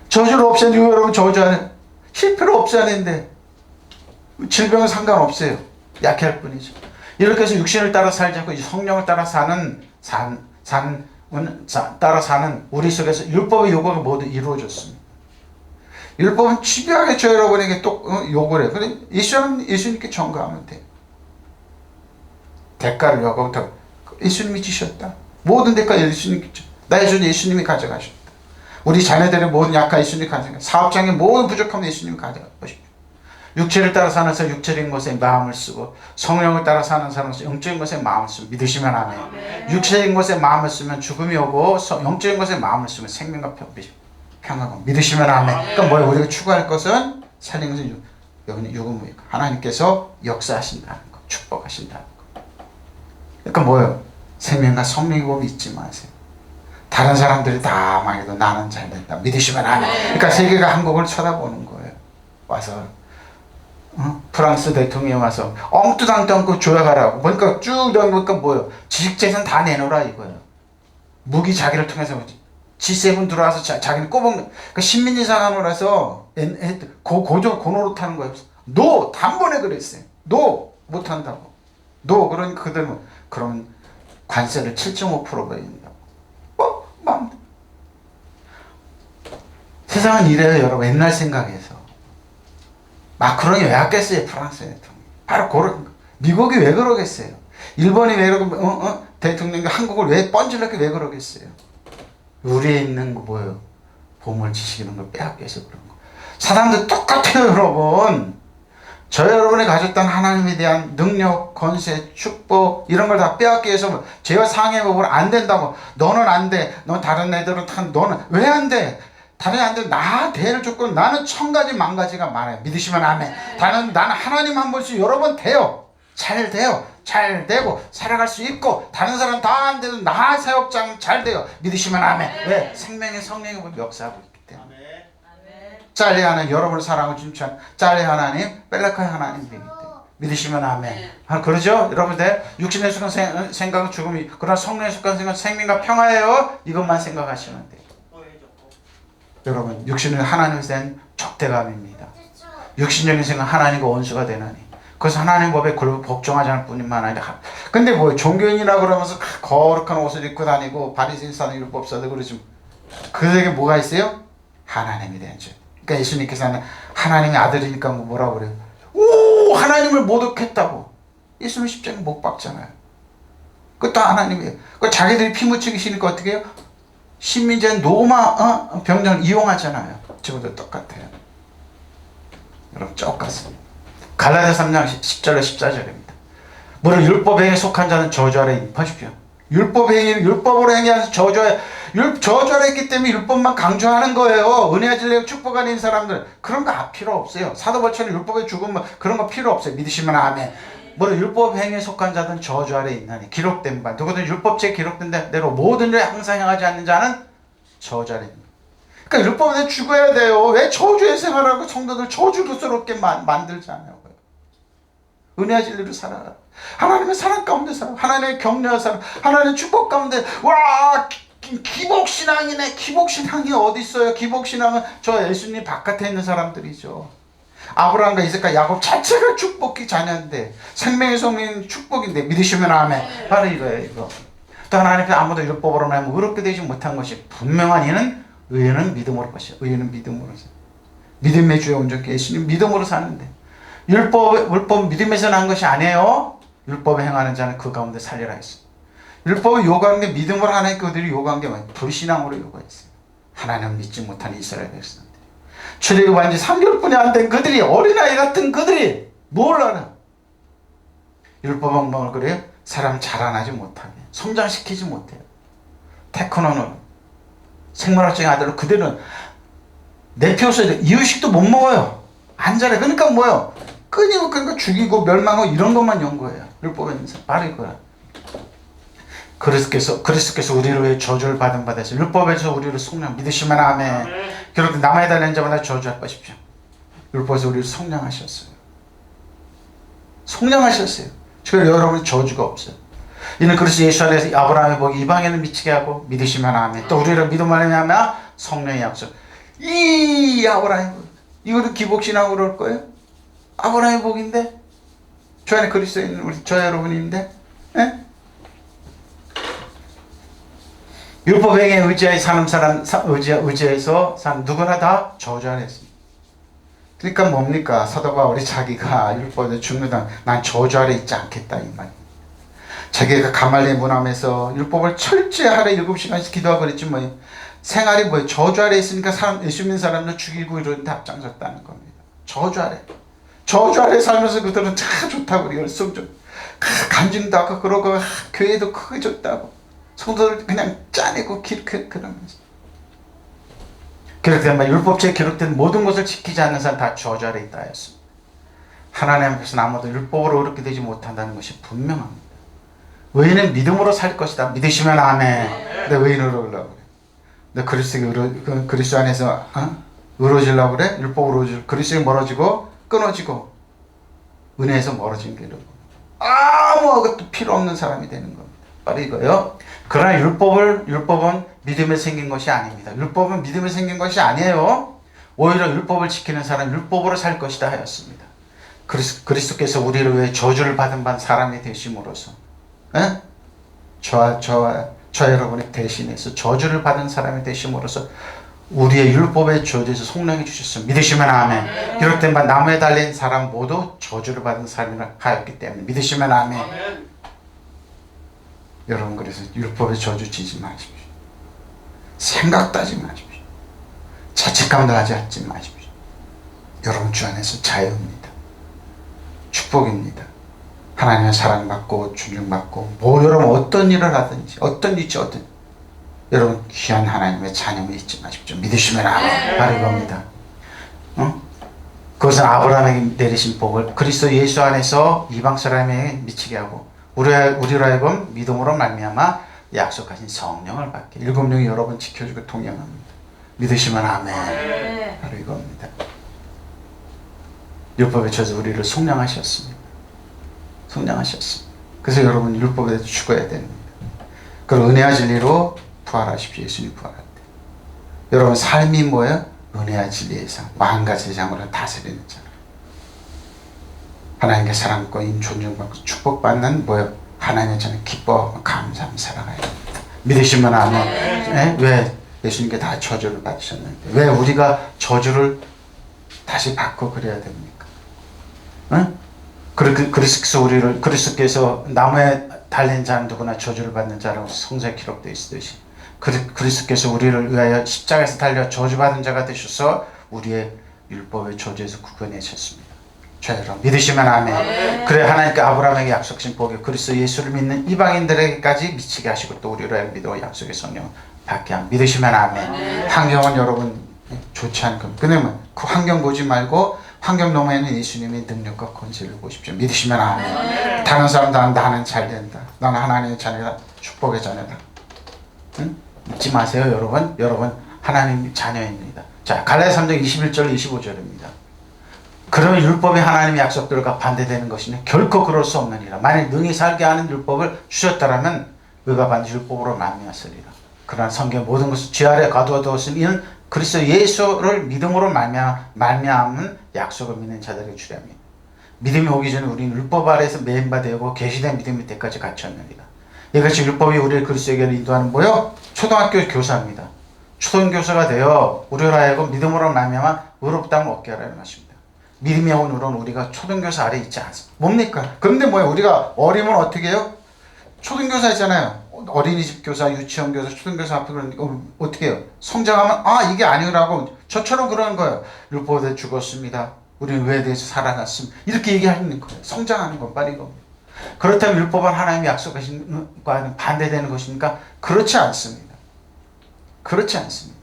저주를 없이 했는데 누가 여러분 저주하는 실패를 없이 하는데 질병은 상관없어요. 약할 뿐이죠. 이렇게 해서 육신을 따라 살지 않고 성령을 따라 따라 사는 우리 속에서 율법의 요구가 모두 이루어졌습니다. 율법은 집요하게 저 여러분에게 또 요구를 해요. 근데 예수님께 전가하면 돼요. 대가를 요구하고 예수님이 지셨다. 모든 대가 예수님이 나의 예수님이 가져가셨다. 우리 자녀들의 모든 약한 예수님이 가져가셨다. 사업장의 모든 부족함을 예수님이 가져가십시오. 육체를 따라 사는 사람 육체적인 것에 마음을 쓰고 성령을 따라 사는 사람은 영적인 것에 마음을 쓰고 믿으시면 아멘. 육체적인 것에 마음을 쓰면 죽음이 오고 영적인 것에 마음을 쓰면 생명과 평화가 믿으시면 아멘. 그러니까 뭐예요? 우리가 추구할 것은 살린 것은 육은 하나님께서 역사하신다는 거, 축복하신다는 거. 그러니까 뭐예요? 생명과 성령의 법을 잊지 마세요. 다른 사람들이 다 망해도 나는 잘 된다. 믿으시면 아멘. 그러니까 세계가 한국을 쳐다보는 거예요. 와서 프랑스 대통령이 와서 엉뚱한데 않고 조약하라고 보니까 쭉 보니까 뭐예요? 지식재산 다 내놓으라 이거예요. 무기 자기를 통해서 G7 들어와서 자기는 꼬먹는 그러니까 신민이상함을 해서 고노릇 하는 거예요. 노! 단번에 그랬어요. 노! 못한다고. 노! 그러니까 그들은 그런 관세를 7.5% 버린다고. 마음대로. 세상은 이래요, 여러분. 옛날 생각에서. 마크롱이 왜 왔겠어요, 프랑스 대통령. 바로 그런, 미국이 왜 그러겠어요. 일본이 왜 그러고, 대통령이 한국을 왜 뻔질렀게 왜 그러겠어요. 우리에 있는 거 뭐예요? 보물 지식 이런 걸 빼앗겨서 그런 거. 사람들 똑같아요, 여러분. 저 여러분이 가졌던 하나님에 대한 능력, 권세, 축복 이런 걸 다 빼앗기 위해서 죄와 상해 법을 안 된다고. 너는 안 돼. 너 다른 애들은 너는 왜 안 돼? 다른 애들 나 대를 줬고 나는 1000가지 만가지가 많아요. 믿으시면 아멘. 나는 하나님 한 번씩 여러 번 돼요. 잘 돼요. 잘 되고 살아갈 수 있고 다른 사람 다 안 돼도 나 사역장 잘 돼요. 믿으시면 아멘. 왜? 생명의 성령의 법이 역사하고 있기 때문에. 짤레 하나님, 여러분을 사랑하고 주신 짤레 하나님, 뺄라카의 하나님 되기 때문에. 믿으시면 아멘. 그러죠? 여러분들 육신에 속한 생각은 죽음이, 그러나 성령에 속한 생각은 생명과 평화예요. 이것만 생각하시면 돼요. 여러분, 육신은 하나님에 대한 적대감입니다. 육신적인 생각은 하나님과 원수가 되나니. 그래서 하나님 법에 복종하지 않을 뿐만 아니라. 근데 뭐 종교인이라 그러면서 거룩한 옷을 입고 다니고 바리새인 사는 율법사들 그러지. 그들에게 뭐가 있어요? 하나님에 대한 죄. 그러니까 예수님께서는 하나님의 아들이니까 뭐라고 그래요? 오, 하나님을 모독했다고. 예수님 십자가에 못 박잖아요. 그것도 하나님이에요. 그 자기들이 피 묻히시니까 어떻게 해요? 신민자는 로마 병정을 이용하잖아요. 저것도 똑같아요. 여러분 똑같습니다. 갈라디아 3장 10절로 14절입니다. 무릇 율법에 속한 자는 저주 아래 입하십시오. 율법으로 행해서 저주하라 했기 때문에 율법만 강조하는 거예요. 은혜와 진리와 축복 안에 있는 사람들 그런 거 필요 없어요. 사도 바울처럼 율법에 죽으면 그런 거 필요 없어요. 믿으시면 아멘. 뭐로 율법 행위에 속한 자들은 저주 아래 있나니 기록된 바 누구든 율법책에 기록된 대로 모든 일에 항상 행하지 않는 자는 저주 아래 있나니. 그러니까 율법에 죽어야 돼요. 왜 저주의 생활하고 성도들 저주스럽게 만들잖아요. 은혜와 진리로 살아라. 하나님의 사랑 가운데 살아. 하나님의 격려와 살아. 하나님의 축복 가운데 와 기복신앙이네. 기복신앙이 어디 있어요? 기복신앙은 저 예수님 바깥에 있는 사람들이죠. 아브라함과 이삭과 야곱 자체가 축복의 자녀인데 생명의 성인 축복인데 믿으시면 아멘. 바로 이거예요. 이거. 또 하나님께 아무도 율법으로 말하면 의롭게 되지 못한 것이 분명한 이는 의인은 믿음으로 것이야. 의인은 믿음으로 사. 믿음의 주에 온전히 예수님 믿음으로 사는데 율법 믿음에서 난 것이 아니에요. 율법에 행하는 자는 그 가운데 살리라 했어요. 율법을 요구하는 게 믿음으로 하나님 그들이 요구한 게 뭐예요? 불신앙으로 요구했어요. 하나님을 믿지 못한 이스라엘 백성들. 출애굽한 지 3개월뿐이 안 된 그들이 어린아이 같은 그들이 뭘 알아? 율법은 뭘 그래요? 사람 자라나지 못하게 성장시키지 못해요. 테크노는 생물학적인 아들로 그들은 내 피우서 이유식도 못 먹어요. 안 자래. 그러니까 뭐예요? 끊이고 그러니까 죽이고 멸망하고 이런 것만 연구해요. 율법에 있는 사람 바로 이거야. 그리스도께서 우리를 위해 저주를 받은 바 되서 율법에서 우리를 속량 믿으시면 아멘. 그렇게 남아야 되는 자마다 저주할 것이죠. 율법에서 우리를 속량하셨어요. 속량하셨어요. 그래서 여러분 저주가 없어요. 이는 그리스도 예수 안에서 아브라함의 복이 이방인을 미치게 하고 믿으시면 아멘. 또 우리를 믿음으로 하면 성령의 약속. 이 아브라함의 복 이거는 기복신앙으로 올 거예요? 아브라함의 복인데 저 안에 그리스도에 있는 우리 저 여러분인데 예? 율법 행위에 의지하여 사는 사람 의지해서 사는 누구나 다 저주 아래 있습니다. 그러니까 뭡니까? 사도 바울이 자기가 율법에 죽는다 난 저주 아래 있지 않겠다 이 말입니다. 자기가 가말리엘 문함에서 율법을 철저히 하루에 7시간씩 기도하고 그랬지 뭐예요. 생활이 뭐예요? 저주 아래 있으니까 예수 믿는 사람들 죽이고 이러는데 앞장섰다는 겁니다. 저주 아래 살면서 그들은 참 좋다고 그래요. 간증도 하고 그러고 교회도 크게 줬다고 성도들 그냥 짜내고 그러면서 그렇게 되면 율법책에 기록된 모든 것을 지키지 않는 사람 다 저주 아래 있다 했습니다. 하나님 앞에서는 아무도 율법으로 어렵게 되지 못한다는 것이 분명합니다. 의인은 믿음으로 살 것이다. 믿으시면 아멘. 내 의인으로 오려고 그래. 내 그리스도 안에서 의로워지려고 그래? 율법으로 그리스도에 멀어지고 끊어지고 은혜에서 멀어진 게 이러고 아무것도 필요 없는 사람이 되는 겁니다. 바로 이거요. 그러나 율법은 믿음에 생긴 것이 아닙니다. 율법은 믿음에 생긴 것이 아니에요. 오히려 율법을 지키는 사람 율법으로 살 것이다 하였습니다. 그리스도께서 우리를 위해 저주를 받은 사람이 되심으로써 저와 여러분의 대신해서 저주를 받은 사람이 되심으로써 우리의 율법의 저주에서 속량해 주셨습니다. 믿으시면 아멘. 기록된 바 나무에 달린 사람 모두 저주를 받은 사람이라 하였기 때문에 믿으시면 아멘. 여러분 그래서 율법의 저주 지지 마십시오. 생각도 하지 마십시오. 자책감도 하지 마십시오. 여러분 주 안에서 자유입니다. 축복입니다. 하나님의 사랑받고 존중받고 여러분 어떤 일을 하든지 어떤 여러분 귀한 하나님의 자녀를 잊지 마십시오. 믿으시면 아멘. 바로 이겁니다. 그것은 아브라함에게 내리신 복을 그리스도 예수 안에서 이방 사람에게 미치게 하고 우리로 하여금 믿음으로 말미암아 약속하신 성령을 받게 7명이 여러분 지켜주고 동행합니다. 믿으시면 아멘. 바로 이겁니다. 율법에 저서 우리를 속량하셨습니다. 그래서 여러분 율법에 대해서 죽어야 됩니다. 그리고 은혜와 진리로 부활하십시오. 예수님 부활할 때. 여러분 삶이 뭐예요? 은혜와 진리의 삶, 마음과 세상으로 다스리는 자. 하나님께 사랑받고 존중받고 축복받는 뭐예요? 하나님의 저는 기뻐하고 감사하며 살아가야 됩니다. 믿으시면 아멘. 왜? 예수님께 다 저주를 받으셨는데 왜 우리가 저주를 다시 받고 그래야 됩니까? 그리스도께서 나무에 달린 자는 누구나 저주를 받는 자라고 성서에 기록되어 있듯이 그리스도께서 우리를 위하여 십자가에서 달려 저주받은 자가 되셔서 우리의 율법의 저주에서 구원하셨습니다. 자, 여러분 믿으시면 아멘. 그래 하나님께 아브라함에게 약속하신 복이 그리스도 예수를 믿는 이방인들에게까지 미치게 하시고 또 우리를 믿어 약속의 성령 받게 함. 믿으시면 아멘. 환경은 여러분 좋지 않은 겁니다. 그러면 그 환경 보지 말고 환경 너머에는 예수님의 능력과 권세를 보십시오. 믿으시면 아멘. 다른 사람도 나는 잘 된다. 나는 하나님의 자녀다. 축복의 자녀다. 응? 잊지 마세요, 여러분. 여러분 하나님 자녀입니다. 자, 갈라디아 3장 21절 25절입니다. 그러면 율법이 하나님의 약속들과 반대되는 것이니 결코 그럴 수 없느니라. 만일 능히 살게 하는 율법을 주셨다라면 그가 반드시 율법으로 말미암았으리라. 그러나 성경 모든 것을 죄 아래 가두어두었으니 이는 그리스도 예수를 믿음으로 말미암은 약속을 믿는 자들에게 주려니 믿음이 오기 전에 우리는 율법 아래에서 매인바되고 계시된 믿음의 때까지 갇혔느니라. 이것이 율법이 우리를 그리스도에게 인도하는 뭐요? 초등학교 교사입니다. 초등교사가 되어 우리로 하여금 믿음으로 말미암아 의롭다함을 얻게 하라는 것입니다. 믿음이 온 우리는 우리가 초등교사 아래 있지 않습니다. 뭡니까? 그런데 뭐야? 우리가 어리면 어떻게 해요? 초등교사 있잖아요. 어린이집 교사, 유치원 교사, 초등교사 앞에 그러니까 어떻게 해요? 성장하면 아 이게 아니라고 저처럼 그러는 거예요. 율법에 죽었습니다. 우리는 왜 대해서 살아났습니다. 이렇게 얘기하는 거예요. 성장하는 건 빠른 겁니다. 그렇다면 율법은 하나님이 약속하신 것과는 반대되는 것입니까? 그렇지 않습니다. 그렇지 않습니다.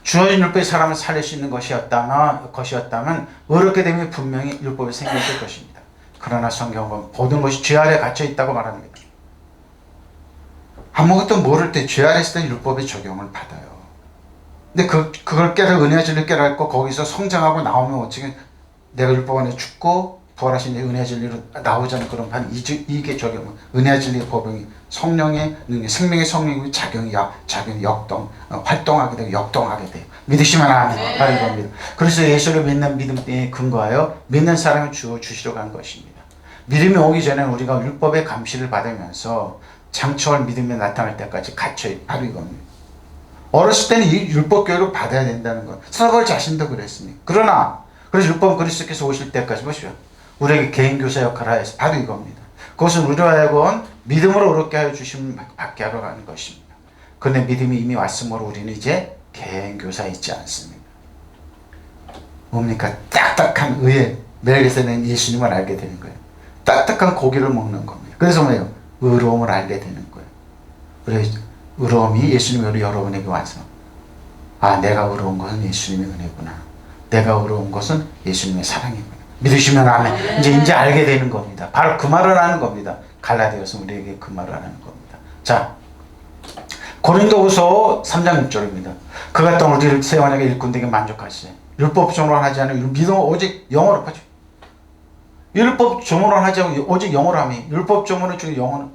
주어진 율법이 사람을 살릴 수 있는 것이었다면 어렵게 되면 분명히 율법이 생겼을 것입니다. 그러나 성경은 모든 것이 죄 아래 갇혀 있다고 말합니다. 아무것도 모를 때 죄 아래 있을 때 율법의 적용을 받아요. 근데 그걸 은혜의 진리를 깨닫고 거기서 성장하고 나오면 어떻게 내가 율법 안에 죽고 부활하신 은혜의 진리로 나오자는 그런 반 이게 적용은 은혜의 진리의 법이 성령의 능력, 생명의 성령의 작용이 활동하게 되고 역동하게 돼요. 믿으시면 아멘. 바로 이겁니다. 그래서 예수를 믿는 믿음에 근거하여 믿는 사람을 주시려고 한 것입니다. 믿음이 오기 전에 우리가 율법의 감시를 받으면서 장초월 믿음이 나타날 때까지 갇혀요. 바로 이겁니다. 어렸을 때는 이 율법 교육을 받아야 된다는 거. 사울 자신도 그랬습니다. 그러나 그래서 율법은 그리스도께서 오실 때까지 보시오. 우리에게 개인교사 역할을 하여서 바로 이겁니다. 그것은 우리로 하여금 믿음으로 의롭게 하여 주심 받게 하러 가는 것입니다. 그런데 믿음이 이미 왔으므로 우리는 이제 개인교사에 있지 않습니다. 뭡니까? 딱딱한 의에 멜기세덱 예수님을 알게 되는 거예요. 딱딱한 고기를 먹는 겁니다. 그래서 뭐예요? 의로움을 알게 되는 거예요. 그래서 의로움이 예수님으로 여러분에게 와서 아 내가 의로운 것은 예수님의 은혜구나. 내가 의로운 것은 예수님의 사랑이구나. 믿으시면 아멘. 이제 알게 되는 겁니다. 바로 그 말을 하는 겁니다. 갈라디아서 우리에게 그 말을 하는 겁니다. 자, 고린도후서 3장 6절입니다. 그가 또 우리를 새 언약의 일꾼되게 만족하시되 율법적으로 하지 않은 믿음은 오직 영어로 하죠. 율법 조문을 하지 않고 오직 영어로 하면 율법 조문을 죽이는 영어는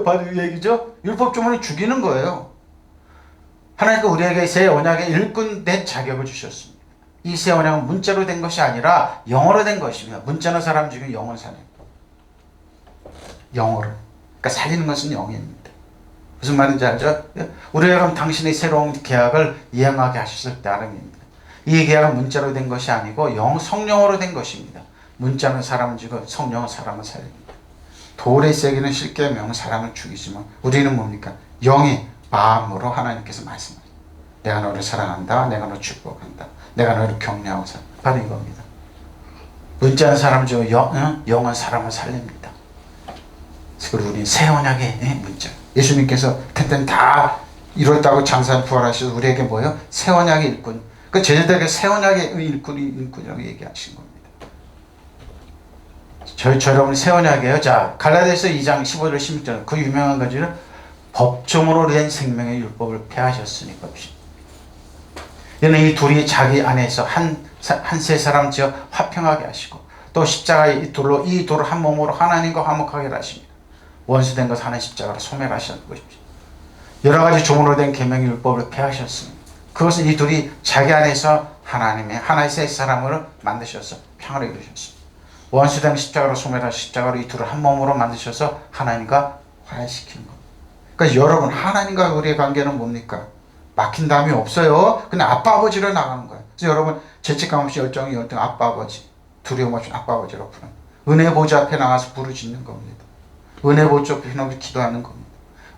바로 이 얘기죠. 율법 조문을 죽이는 거예요. 하나님께서 우리에게 새 언약의 일꾼된 자격을 주셨습니다. 이 새 언약은 문자로 된 것이 아니라 영어로 된 것입니다. 문자는 사람 죽이면 영어는 살아요. 영어로. 그러니까 살리는 것은 영입니다. 무슨 말인지 알죠? 우리가 그럼 당신의 새로운 계약을 이행하게 하셨을 따름입니다. 이 계약은 문자로 된 것이 아니고 성령으로 된 것입니다. 문자는 사람을 죽이고 성령은 사람을 살립니다. 돌의 세기는 실제 명은 사람을 죽이지만 우리는 뭡니까? 영의 마음으로 하나님께서 말씀하십니다. 내가 너를 사랑한다. 내가 너를 축복한다. 내가 너를 격려하고 살아. 바로 이겁니다. 문자는 사람을 죽이고 영은 사람을 살립니다. 그리고 우리는 새 언약의 문자. 예수님께서 텐텐 다 이뤘다고 장사한 부활하셔서 우리에게 뭐예요? 새 언약의 일꾼. 그 제자들에게 새 언약의 일꾼이라고 얘기하신 겁니다. 저 여러분이 새 언약이에요. 자, 갈라디아서 2장 15절 16절 그 유명한 거지는 법정으로 된 생명의 율법을 폐하셨으니까. 이는 이 둘이 자기 안에서 한 세 사람 지어 화평하게 하시고 또 십자가의 이 둘로 이 둘을 한 몸으로 하나님과 화목하게 하십니다. 원수된 것 하나의 십자가로 소멸하셨는 것입니다. 여러 가지 종으로 된 계명의 율법을 폐하셨습니다. 그것은 이 둘이 자기 안에서 하나님의 하나의 세 사람을 만드셔서 평화를 이루셨습니다. 원수된 십자가로 소멸하신 십자가로 이 둘을 한 몸으로 만드셔서 하나님과 화해시키는 겁니다. 그러니까 여러분 하나님과 우리의 관계는 뭡니까? 막힌 담이 없어요. 그냥 아빠 아버지로 나가는 거예요. 그래서 여러분 죄책감 없이 열정이 열등 아빠 아버지 두려움 없이 아빠 아버지로 부르는 은혜 보좌 앞에 나가서 부르짖는 겁니다. 은혜 보좌 앞에 나가서 기도하는 겁니다.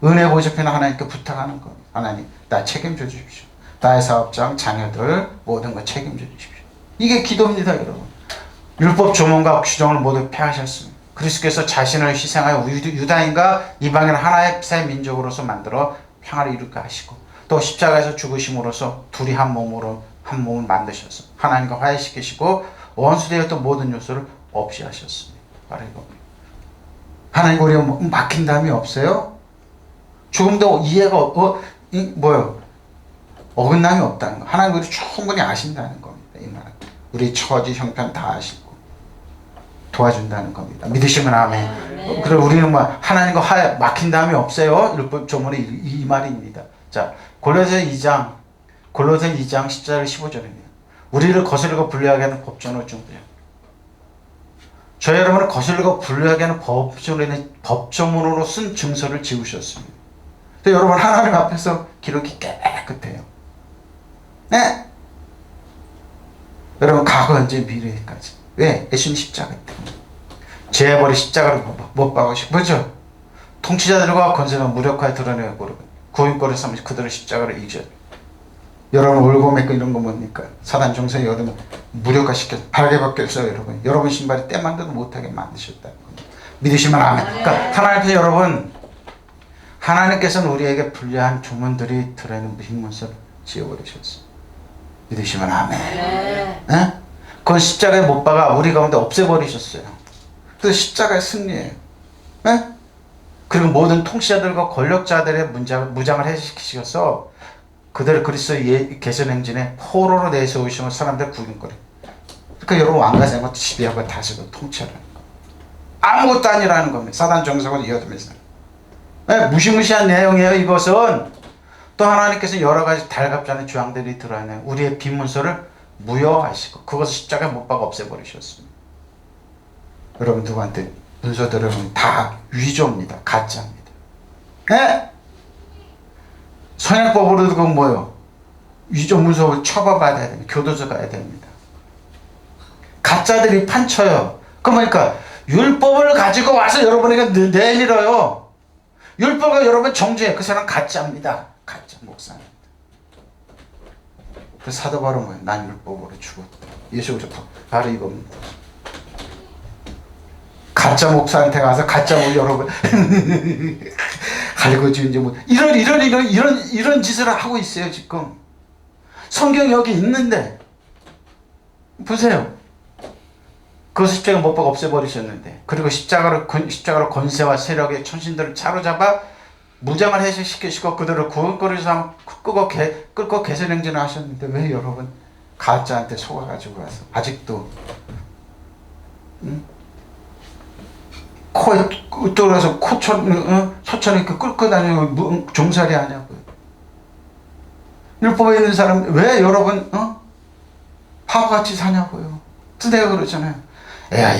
은혜 보좌 앞에 하나님께 부탁하는 겁니다. 하나님 나 책임져 주십시오. 나의 사업장 자녀들 모든 거 책임져 주십시오. 이게 기도입니다. 여러분 율법 조문과 규정을 모두 폐하셨습니다. 그리스도께서 자신을 희생하여 유다인과 이방인 하나의 새 민족으로서 만들어 평화를 이루게 하시고 또 십자가에서 죽으심으로써 둘이 한 몸으로 한 몸을 만드셔서 하나님과 화해시키시고 원수되었던 모든 요소를 없이 하셨습니다. 바로 이겁니다. 하나님 우리가 막힌 담이 없어요? 조금도 이해가 어긋남이 없다는 거. 하나님 우리 충분히 아신다는 겁니다. 이 말. 우리 처지 형편 다 아시고 도와준다는 겁니다. 믿으시면 아멘. 그리고 우리는 하나님과 막힌 담이 없어요. 율법 조문의 이 말입니다. 자, 골로새 2장 10절 15절입니다. 우리를 거스르고 불리하게 하는 법전으로 중대요. 저 여러분을 거슬리고 불리하게 하는 법조문으로 쓴 증서를 지우셨습니다. 여러분 하나님 앞에서 기록이 깨끗해요. 네? 여러분 과거, 현재, 미래까지. 왜? 예수님 십자가 때문에. 죄버리 십자가를 못 박으시고 그렇죠? 통치자들과 권세는 무력화에 드러내고 구인권을 삼으시 그들의 십자가를 이겨. 여러분 울고 맺고 이런 거 뭡니까? 사단 정세에 여러분 무력화시켜 발게 벗겨서 여러분 신발이 때만도 못하게 만드셨다는 겁니다. 믿으시면 아멘. 그러니까 하나님 앞에 여러분 하나님께서는 우리에게 불리한 조문들이 들어있는 흰문서를 지워버리셨어요. 믿으시면 아멘. 네? 그건 십자가에 못 박아 우리 가운데 없애버리셨어요. 그래서 십자가의 승리예요. 네? 그리고 모든 통치자들과 권력자들의 무장을 해시키셔서 그들을 그리스도의 개선 행진에 포로로 내세우시면 사람들 구경거려. 그러니까 여러분 왕가자고 지배하고 다스리고 통치하라는 거. 아무것도 아니라는 겁니다. 사단 정석을 이어두면서. 네, 무시무시한 내용이에요. 이것은 또 하나님께서 여러 가지 달갑지 않은 주황들이 들어있는 우리의 빈문서를 무효하시고 그것을 십자가에 못 박아 없애버리셨습니다. 여러분 누구한테 문서들은 다 위조입니다. 가짜입니다. 네? 선행법으로도 그건 뭐예요? 위조 문서를 처벌받아야 됩니다. 교도소 가야 됩니다. 가짜들이 판쳐요. 그러니까 율법을 가지고 와서 여러분에게 내밀어요. 율법을 여러분 정죄해. 그 사람 가짜입니다. 가짜 목사입니다. 그 사도 바로 뭐예요? 난 율법으로 죽었다. 예수 그리스도 바로 이겁니다. 가짜 목사한테 가서 가짜 여러분 갈고지 이제 뭐 이런 짓을 하고 있어요 지금. 성경이 여기 있는데 보세요. 그 십자가 못 박아 없애버리셨는데 그리고 십자가로 권세와 세력의 천신들을 사로잡아 무장을 해시키시고 그들을 구원거리 삼아 끌고 개선행진을 하셨는데 왜 여러분 가짜한테 속아가지고 와서 아직도 코에 뚫어서 소천을 끌고 다니고 종살이 하냐고요. 율법에 있는 사람 왜 여러분 바보같이 사냐고요. 내가 그러잖아요.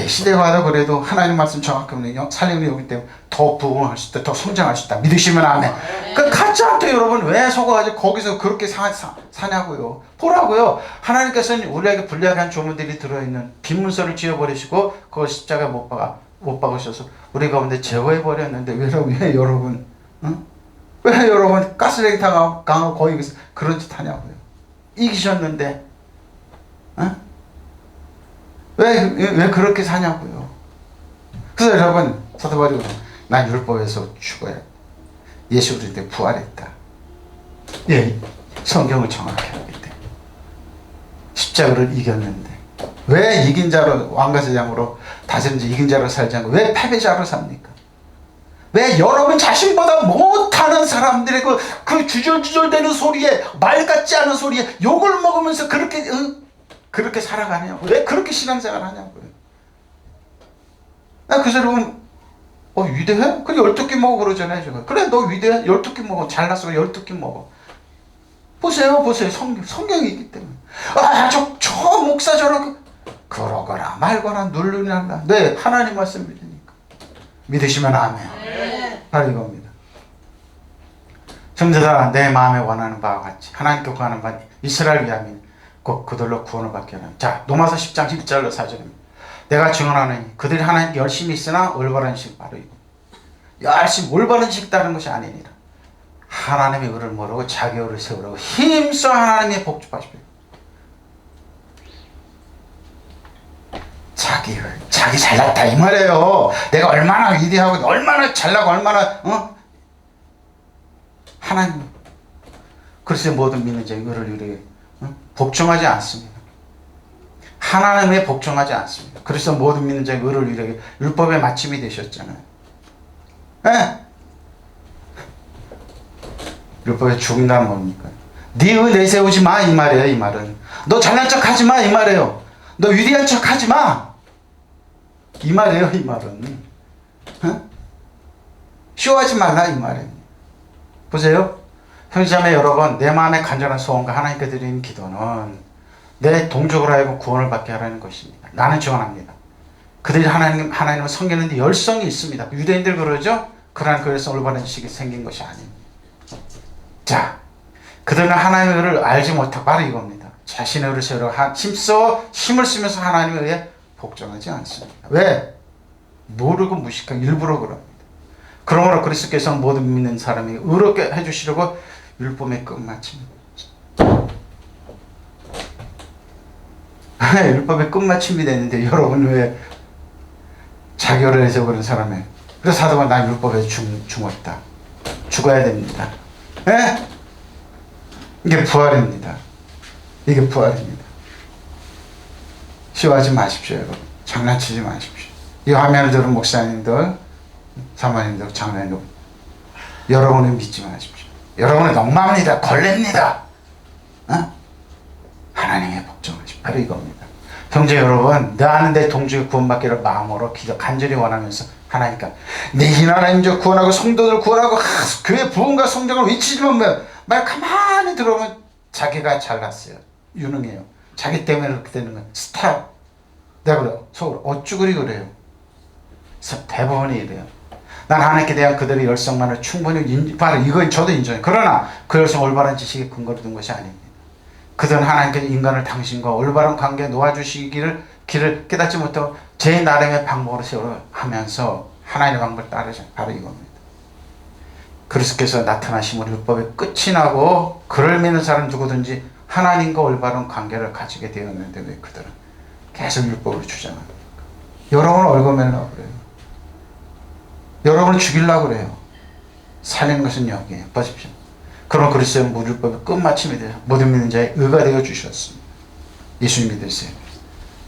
시대가 와도 그래도 하나님 말씀 정확히 살림이 오기 때문에 더 부흥할 수 있다. 더 성장할 수 있다. 믿으시면 아멘. 그 가짜한테 여러분 왜 속아가지고 거기서 그렇게 사냐고요. 보라고요. 하나님께서는 우리에게 불리하게 한 조문들이 들어있는 빈문서를 지어버리시고 그걸 십자가에 못 박으셔서 우리 가운데 제거해버렸는데 왜 여러분 왜 여러분 가스레기 당하고 거기 그런 짓 하냐고요. 이기셨는데 왜 그렇게 사냐고요. 그래서 여러분 사도 바울이 난 율법에서 죽어야 예수 그리스도에 부활했다. 성경을 정확히 하기 때문에 십자가를 이겼는데 왜 이긴 자로 왕가제장으로 다스린 자 이긴 자로 살지 않고 왜 패배자로 삽니까? 왜 여러분 자신보다 못하는 사람들의 그 주절주절되는 소리에 말 같지 않은 소리에 욕을 먹으면서 그렇게 살아가냐고. 왜 그렇게 신앙생활 하냐고요. 그 사람은 위대해? 그래 12끼 먹어 그러잖아요. 제가. 그래 너 위대해? 12끼 먹어. 잘났어 12끼 먹어. 보세요 성경이 있기 때문에. 저 목사 저렇게 그러거나 말거나 누르나. 네 하나님 말씀 믿으니까. 믿으시면 아멘. 바로 이겁니다. 형제들아 내 마음에 원하는 바와 같이 하나님께 구하는 바 이스라엘 위함이니 곧 그들로 구원을 받게 하는. 자 로마서 10장 1절로 4절입니다. 내가 증언하노니 그들이 하나님께 열심히 있으나 올바른 식 바로 이거. 열심히 올바른 식 따르는 것이 아니니라. 하나님의 의를 모르고 자기 의를 세우라고 힘써 하나님의 복주하십시오. 자기 잘났다 이 말이에요. 내가 얼마나 위대하고 얼마나 잘나고 얼마나 하나님 그리스도의 모든 믿는 자 이거를 우리 복종하지 않습니다. 하나님에 복종하지 않습니다. 그리스도 모든 믿는 자의 의를 이루게 율법의 마침이 되셨잖아요. 예? 율법의 죽인다는 뭡니까? 네 의 내세우지 마 이 말이에요. 이 말은 너 잘난 척 하지 마 이 말이에요. 너 위대한 척 하지 마 이 말이에요. 이 말은 쇼하지 말라 이 말이에요. 보세요. 형제자매 여러분, 내 마음의 간절한 소원과 하나님께 드리는 기도는 내 동족으로 하여금 구원을 받게 하라는 것입니다. 나는 증언합니다. 그들이 하나님을 섬기는데 열성이 있습니다. 유대인들 그러죠? 그러한 그 열성을 받는 지식이 생긴 것이 아닙니다. 자, 그들은 하나님의 의를 알지 못하고 바로 이겁니다. 자신의 의를 세우려 힘을 쓰면서 하나님에 의해 복종하지 않습니다. 왜? 모르고 무식하게 일부러 그럽니다. 그러므로 그리스도께서는 모든 믿는 사람이 의롭게 해주시려고 율법의 끝마침입니다. 율법의 끝마침이 되는데 여러분 왜 자결을 해서 그런 사람이 그래서 사도가 난 율법에 죽었다. 죽어야 됩니다. 에? 이게 부활입니다. 이게 부활입니다. 쉬워하지 마십시오 여러분. 장난치지 마십시오. 이 화면을 들은 목사님들 사모님들 장로님들 여러분을 믿지 마십시오. 여러분은 넉마입니다. 걸레입니다. 하나님의 복종하십시오. 바로 이겁니다. 형제 여러분, 나는 내 동족의 구원받기를 마음으로 간절히 원하면서 하나니까 내 하나님들 구원하고 성도들 구원하고 교회 부흥과 성장을 외치지만 말 가만히 들어오면 자기가 잘났어요. 유능해요. 자기 때문에 그렇게 되는 거예요. 스타일. 내가 그래요. 속으로 어쭈그리 그래요. 대부분이 이래요. 난 하나님께 대한 그들의 열성만을 충분히 바로 이건 저도 인정해요. 그러나 그 열성 올바른 지식에 근거로 둔 것이 아닙니다. 그들은 하나님께서 인간을 당신과 올바른 관계에 놓아주시기를 길을 깨닫지 못하고 제 나름의 방법으로 세우면서 하나님의 방법을 따르죠. 바로 이겁니다. 그리스도께서 나타나심으로 율법의 끝이 나고 그를 믿는 사람 누구든지 하나님과 올바른 관계를 가지게 되었는데 왜 그들은 계속 율법을 주장합니까? 여러분을 얽어매려고 그래요. 여러분을 죽이려고 그래요. 살리는 것은 여기에요. 보십시오. 그럼 그리스도의 율법의 끝마침이 되어 모든 믿는 자의 의가 되어 주셨습니다. 예수님 믿으세요.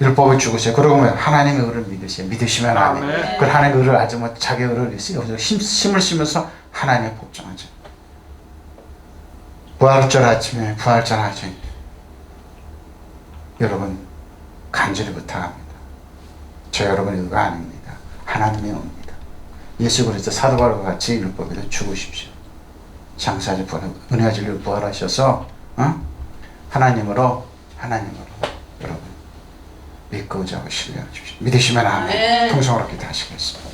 율법을 죽으세요. 그러고 하나님의 의를 믿으세요. 믿으시면 아멘. 그 하나님의 의를 알지 못 자기 의를 힘을 쓰면서 하나님의 복종하죠. 부활절 아침에 여러분 간절히 부탁합니다. 저 여러분의 의가 아닙니다. 하나님의 의입니다. 예수 그리스도 사도 바울과 같이 율법에도 죽으십시오. 장사지 은혜와 진리를 부활하셔서 하나님으로 여러분 믿고 의지하고 신뢰하십시오. 믿으시면 아멘. 통성으로 기도하시겠습니다.